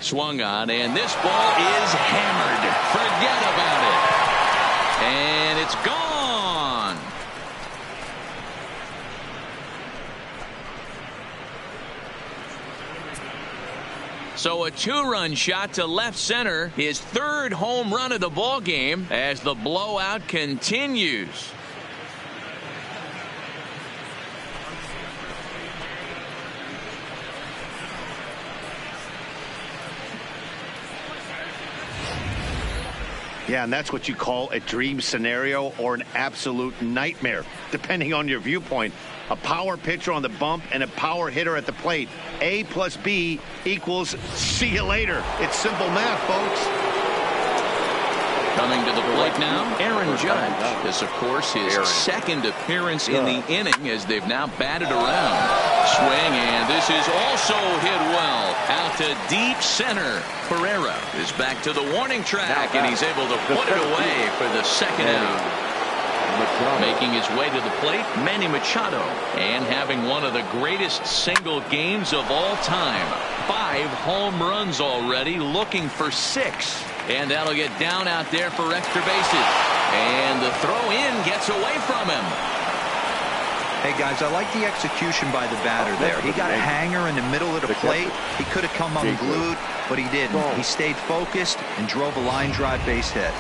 Swung on, and this ball is hammered. Forget about it. And it's gone. So a 2-run shot to left center, his 3rd home run of the ball game as the blowout continues. Yeah, and that's what you call a dream scenario or an absolute nightmare, depending on your viewpoint. A power pitcher on the bump and a power hitter at the plate. A plus B equals see you later. It's simple math, folks. Coming to the plate now, Aaron Judge. This, of course, his 2nd appearance in the inning as they've now batted around. Swing, and this is also hit well. Out to deep center. Pereira is back to the warning track, and he's able to put it away for the 2nd out. Making his way to the plate, Manny Machado, and having one of the greatest single games of all time. 5 home runs already, looking for 6. And that'll get down out there for extra bases. And the throw in gets away from him. Hey, guys, I like the execution by the batter there. He got a hanger in the middle of the plate. He could have come unglued, but he didn't. He stayed focused and drove a line drive base hit.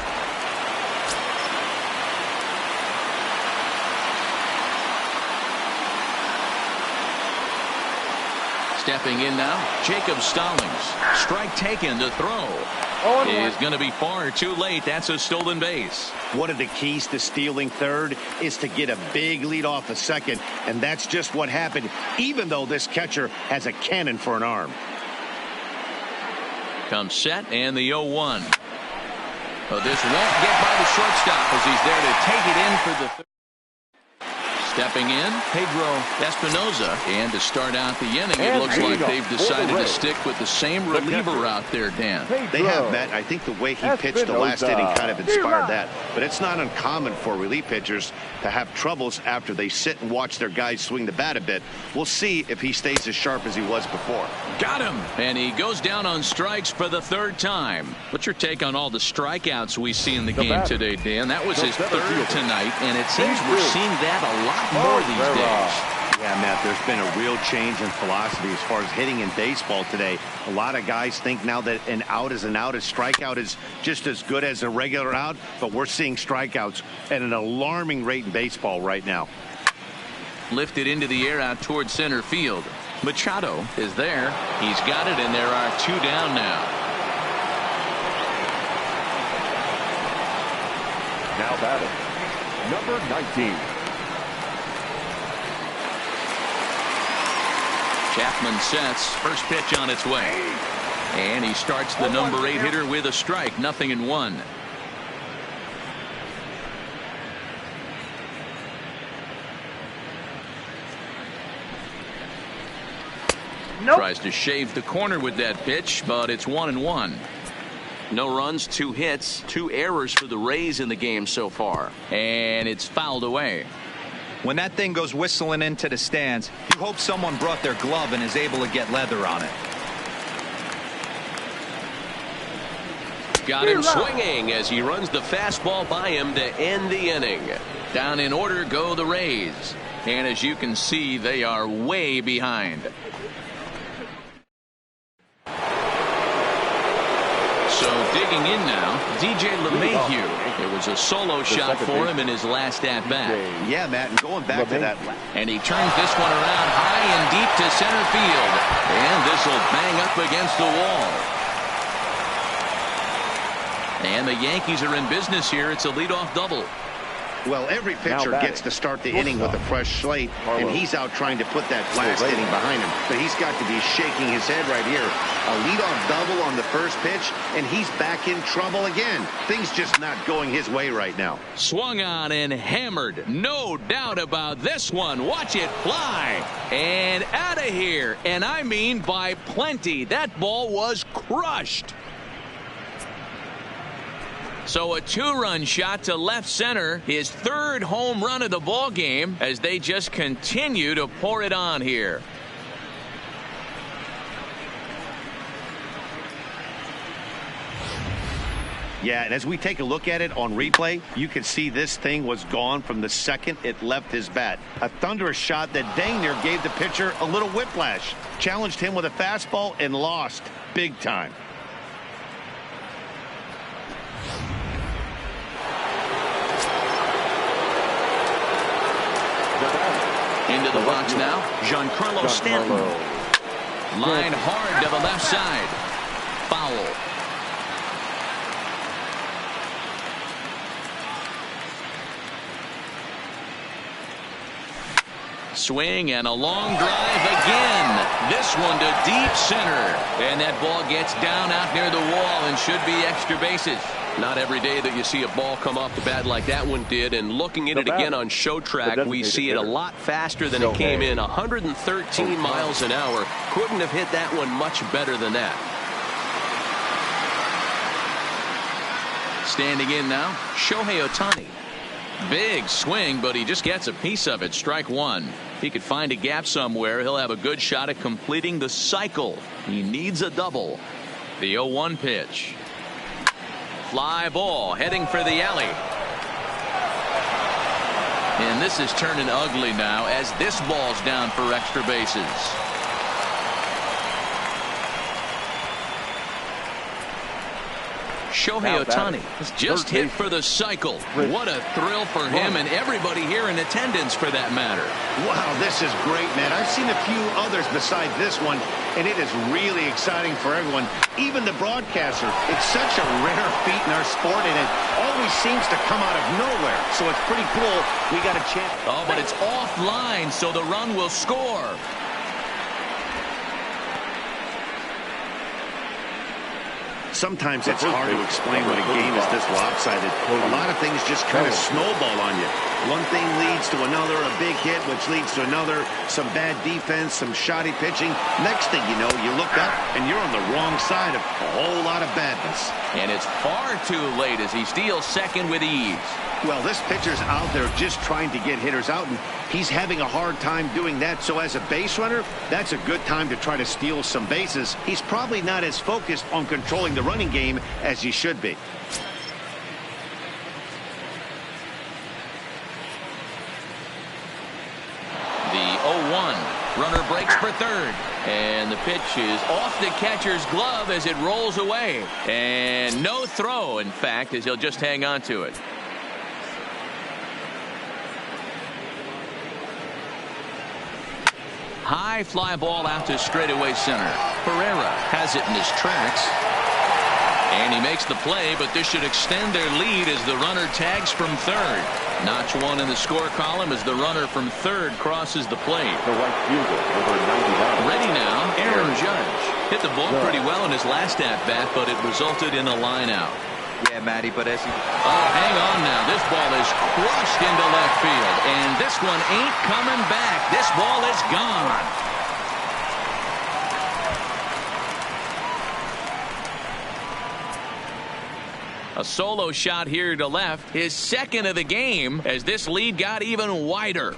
Stepping in now, Jacob Stallings. Strike taken to throw. Is going to be far too late. That's a stolen base. One of the keys to stealing third is to get a big lead off a second, and that's just what happened, even though this catcher has a cannon for an arm. Comes set, and the 0-1. So this won't get by the shortstop as he's there to take it in for the third. Stepping in, Pedro Espinoza. And to start out the inning, it looks like they've decided to stick with the same reliever out there, Dan. They have, Matt. I think the way he pitched the last inning kind of inspired that. But it's not uncommon for relief pitchers to have troubles after they sit and watch their guys swing the bat a bit. We'll see if he stays as sharp as he was before. Got him. And he goes down on strikes for the 3rd time. What's your take on all the strikeouts we see in the game today, Dan? That was his 3rd tonight, and it seems we're seeing that a lot more these days. Yeah, Matt, there's been a real change in philosophy as far as hitting in baseball today. A lot of guys think now that an out is an out. A strikeout is just as good as a regular out, but we're seeing strikeouts at an alarming rate in baseball right now. Lifted into the air out towards center field. Machado is there. He's got it, and there are 2 down now. Now batting, number 19. Chapman sets. First pitch on its way. And he starts the number 8 hitter with a strike. 0-1. Tries to shave the corner with that pitch, but it's 1-1. No runs, 2 hits, 2 errors for the Rays in the game so far. And it's fouled away. When that thing goes whistling into the stands, you hope someone brought their glove and is able to get leather on it. Got him swinging as he runs the fastball by him to end the inning. Down in order go the Rays. And as you can see, they are way behind. So digging in now, DJ LeMahieu. It was a solo shot for him in his last at-bat. Yeah, Matt, and going back to that. And he turns this one around high and deep to center field. And this will bang up against the wall. And the Yankees are in business here. It's a leadoff double. Well, every pitcher gets to start the inning with a fresh slate, and he's out trying to put that last inning behind him. But he's got to be shaking his head right here. A leadoff double on the first pitch, and he's back in trouble again. Things just not going his way right now. Swung on and hammered. No doubt about this one. Watch it fly. And out of here. And I mean by plenty. That ball was crushed. So a 2-run shot to left center, his 3rd home run of the ball game as they just continue to pour it on here. Yeah, and as we take a look at it on replay, you can see this thing was gone from the second it left his bat. A thunderous shot that dang near gave the pitcher a little whiplash. Challenged him with a fastball and lost big time. Into the box now, Giancarlo Stanton. Line hard to the left side. Foul. Swing and a long drive again. This one to deep center. And that ball gets down out near the wall and should be extra bases. Not every day that you see a ball come off the bat like that one did. And looking at it again on show track, we see it a lot faster than it came in. 113 miles an hour. Couldn't have hit that one much better than that. Standing in now, Shohei Ohtani. Big swing, but he just gets a piece of it. Strike one. He could find a gap somewhere. He'll have a good shot at completing the cycle. He needs a double. The 0-1 pitch. Fly ball heading for the alley. And this is turning ugly now as this ball's down for extra bases. Shohei Ohtani just hit for the cycle. What a thrill for him and everybody here in attendance for that matter. Wow, this is great, man. I've seen a few others beside this one, and it is really exciting for everyone, even the broadcaster. It's such a rare feat in our sport, and it always seems to come out of nowhere. So it's pretty cool. We got a chance. Oh, but it's offline, so the run will score. Sometimes it's hard to explain when a game is this lopsided. A lot of things just kind of snowball on you. One thing leads to another, a big hit, which leads to another, some bad defense, some shoddy pitching. Next thing you know, you look up and you're on the wrong side of a whole lot of badness. And it's far too late as he steals second with ease. Well, this pitcher's out there just trying to get hitters out, and he's having a hard time doing that. So as a base runner, that's a good time to try to steal some bases. He's probably not as focused on controlling the running game as he should be. The 0-1. Runner breaks for third. And the pitch is off the catcher's glove as it rolls away. And no throw, in fact, as he'll just hang on to it. High fly ball out to straightaway center. Pereira has it in his tracks. And he makes the play, but this should extend their lead as the runner tags from third. Notch one in the score column as the runner from third crosses the plate. The right fielder, number 99. Ready now, Aaron Judge. Hit the ball pretty well in his last at-bat, but it resulted in a line out. Yeah, Matty, but as he... Oh, hang on now. This ball is crushed into left field. And this one ain't coming back. This ball is gone. A solo shot here to left. His second of the game as this lead got even wider.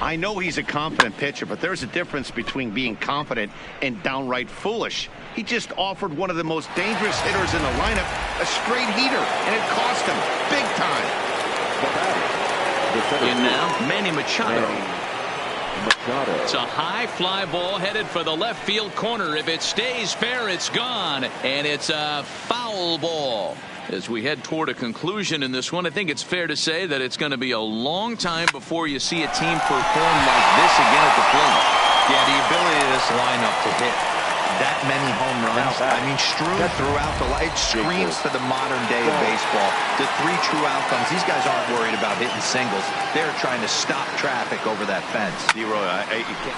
I know he's a confident pitcher, but there's a difference between being confident and downright foolish. He just offered one of the most dangerous hitters in the lineup a straight heater, and it cost him big time. And now, Manny Machado. It's a high fly ball headed for the left field corner. If it stays fair, it's gone, and it's a foul ball. As we head toward a conclusion in this one, I think it's fair to say that it's going to be a long time before you see a team perform like this again at the plate. Yeah, the ability of this lineup to hit that many home runs, I mean, strewn throughout the line. It screams to the modern day of baseball. The three true outcomes. These guys aren't worried about hitting singles. They're trying to stop traffic over that fence.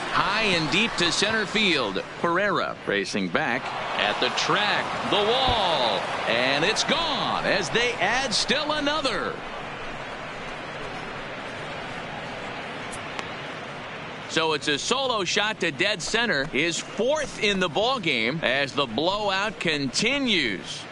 High and deep to center field. Pereira racing back at the track, the wall, and it's gone as they add still another. So it's a solo shot to dead center, his fourth in the ball game as the blowout continues.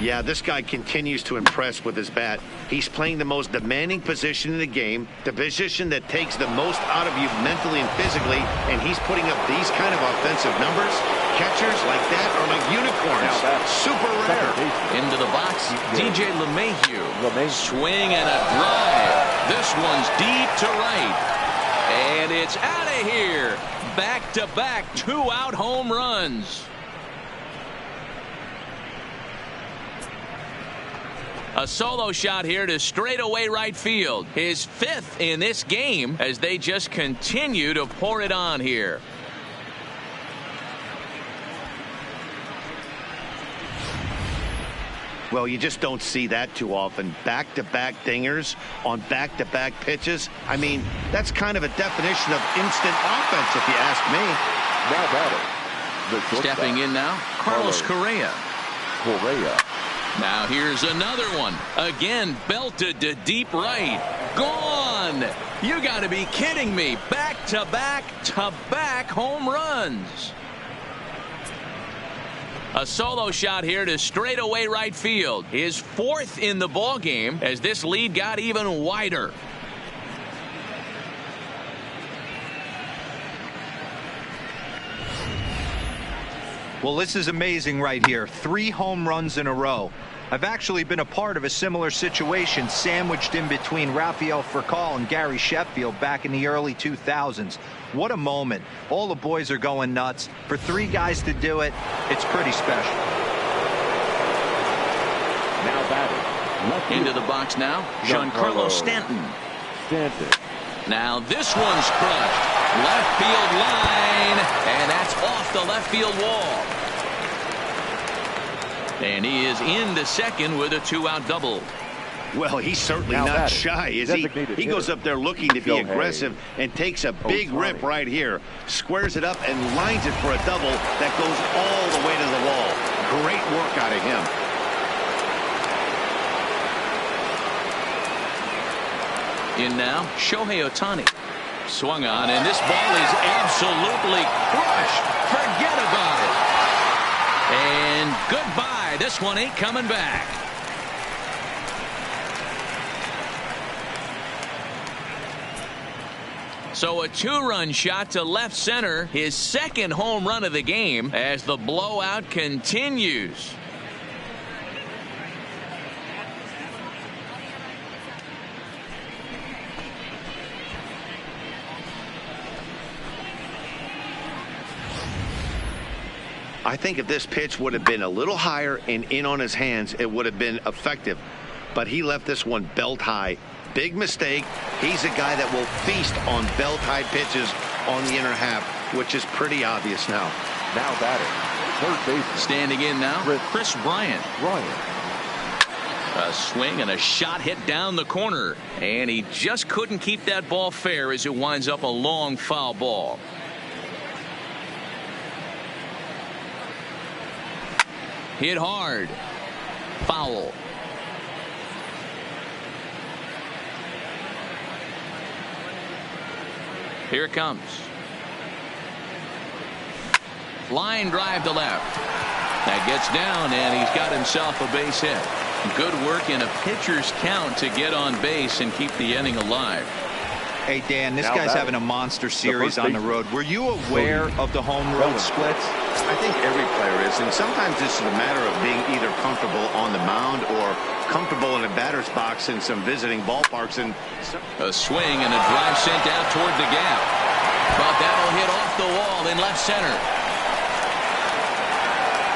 Yeah, this guy continues to impress with his bat. He's playing the most demanding position in the game, the position that takes the most out of you mentally and physically, and he's putting up these kind of offensive numbers. Catchers like that are like unicorns. Super rare. Into the box, DJ LeMahieu. Swing and a drive. This one's deep to right. And it's out of here. Back-to-back two-out home runs. A solo shot here to straightaway right field. His 5th in this game as they just continue to pour it on here. Well, you just don't see that too often. Back-to-back dingers on back-to-back pitches. I mean, that's kind of a definition of instant offense, if you ask me. Now batting. Stepping in now, Carlos Correa. Now here's another one. Again, belted to deep right. Gone! You got to be kidding me. Back-to-back home runs. A solo shot here to straightaway right field. His 4th in the ball game as this lead got even wider. Well, this is amazing right here. 3 home runs in a row. I've actually been a part of a similar situation sandwiched in between Rafael Furcal and Gary Sheffield back in the early 2000s. What a moment. All the boys are going nuts. For 3 guys to do it, it's pretty special. Now batting. Into the box now, Giancarlo Stanton. Now this one's crushed. Left field line, and that's off the left field wall. And he is into second with a 2-out double. Well, he's certainly not shy, is he? He goes up there looking to be aggressive and takes a big rip right here. Squares it up and lines it for a double that goes all the way to the wall. Great work out of him. In now, Shohei Ohtani. Swung on, and this ball is absolutely crushed. Forget about it. And goodbye. This one ain't coming back. So a 2-run shot to left center, his 2nd home run of the game as the blowout continues. I think if this pitch would have been a little higher and in on his hands, it would have been effective. But he left this one belt high. Big mistake. He's a guy that will feast on belt high pitches on the inner half, which is pretty obvious now. Now batting. 3rd base. Standing in now, Chris Bryant. A swing and a shot hit down the corner. And he just couldn't keep that ball fair as it winds up a long foul ball. Hit hard. Foul. Here it comes. Line drive to left. That gets down, and he's got himself a base hit. Good work in a pitcher's count to get on base and keep the inning alive. Hey, Dan, this guy's having a monster series on the road. Were you aware of the home road splits? I think every player is, and sometimes this is a matter of being either comfortable on the mound or comfortable in a batter's box in some visiting ballparks. And a swing and a drive sent out toward the gap. But that'll hit off the wall in left center.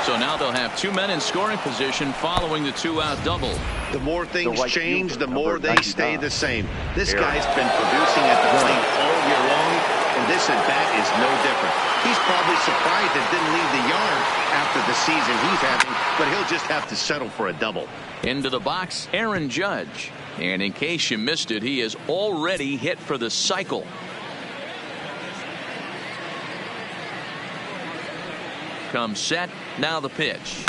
So now they'll have 2 men in scoring position following the 2-out double. The more things change, the more they stay the same. This guy's been producing at the plate all year long, and this at-bat is no different. He's probably surprised it didn't leave the yard after the season he's having, but he'll just have to settle for a double. Into the box, Aaron Judge. And in case you missed it, he is already hit for the cycle. Comes set. Now the pitch.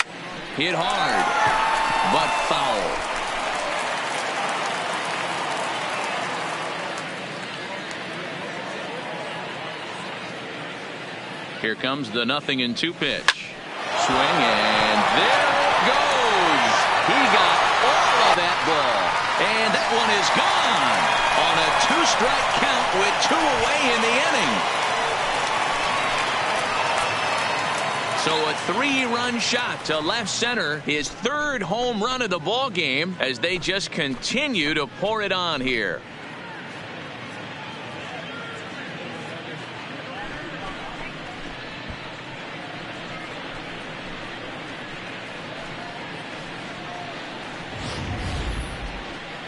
Hit hard, but foul. Here comes the 0-2 pitch. Swing, and there it goes. is gone on a 2-strike count with 2 away in the inning. So a 3-run shot to left center, his 3rd home run of the ball game, as they just continue to pour it on here.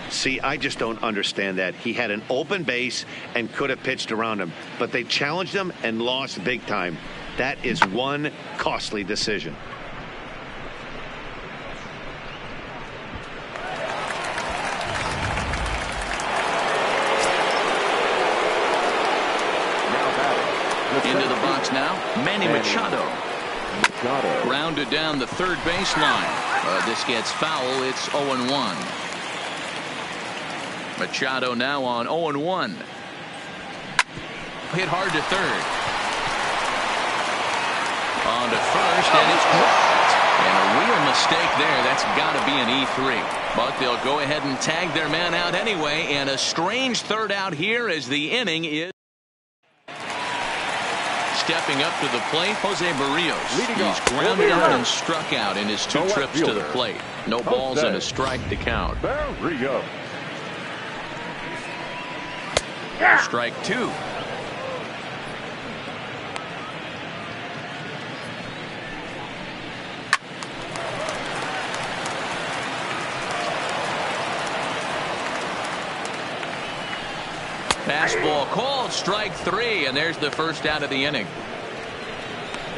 See, I just don't understand that. He had an open base and could have pitched around him, but they challenged him and lost big time. That is one costly decision. Into the box now, Manny Machado. Grounded down the 3rd baseline. This gets foul. It's 0-1. Machado now on 0-1. Hit hard to 3rd. On to 1st, and it's dropped. And a real mistake there. That's got to be an E3. But they'll go ahead and tag their man out anyway. And a strange 3rd out here as the inning is. Stepping up to the plate, Jose Barrios. He's grounded out and struck out in his 2 trips to the plate. No balls and a strike to count. Barrios. Strike 2. Fastball called, strike 3, and there's the 1st out of the inning.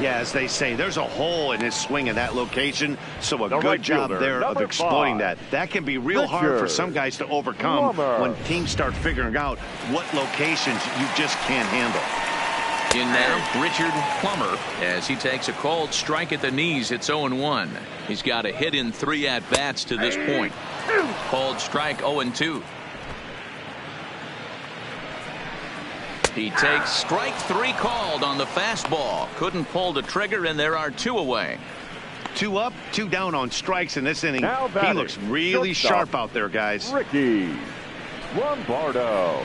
Yeah, as they say, there's a hole in his swing in that location, so a good job there of exploiting that. That can be real hard for some guys to overcome when teams start figuring out what locations you just can't handle. In now, Richard Plummer, as he takes a called strike at the knees. It's 0-1. He's got a hit in 3 at-bats to this point. Called strike 0-2. He takes strike 3 called on the fastball. Couldn't pull the trigger, and there are 2 away. 2 up, 2 down on strikes in this inning. He looks really sharp out there, guys. Ricky Lombardo.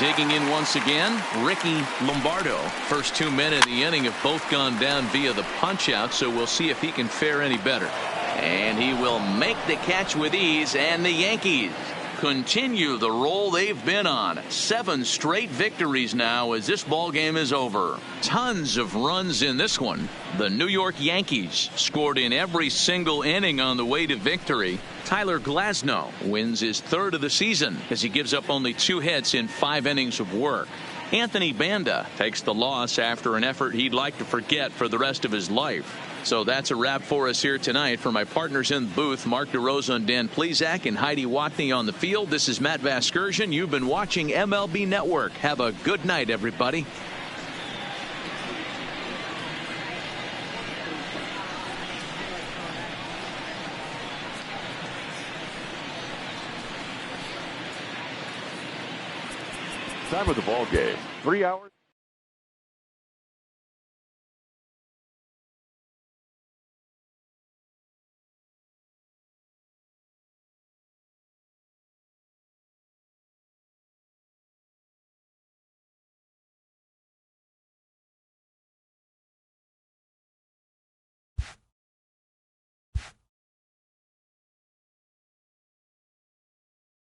Digging in once again, Ricky Lombardo. First 2 men in the inning have both gone down via the punch-out, so we'll see if he can fare any better. And he will make the catch with ease, and the Yankees continue the roll they've been on. 7 straight victories now as this ball game is over. Tons of runs in this one. The New York Yankees scored in every single inning on the way to victory. Tyler Glasnow wins his 3rd of the season as he gives up only 2 hits in 5 innings of work. Anthony Banda takes the loss after an effort he'd like to forget for the rest of his life. So that's a wrap for us here tonight. For my partners in the booth, Mark DeRosa and Dan Plesac and Heidi Watney on the field, this is Matt Vasgersian. You've been watching MLB Network. Have a good night, everybody. Time of the ball game, 3 hours.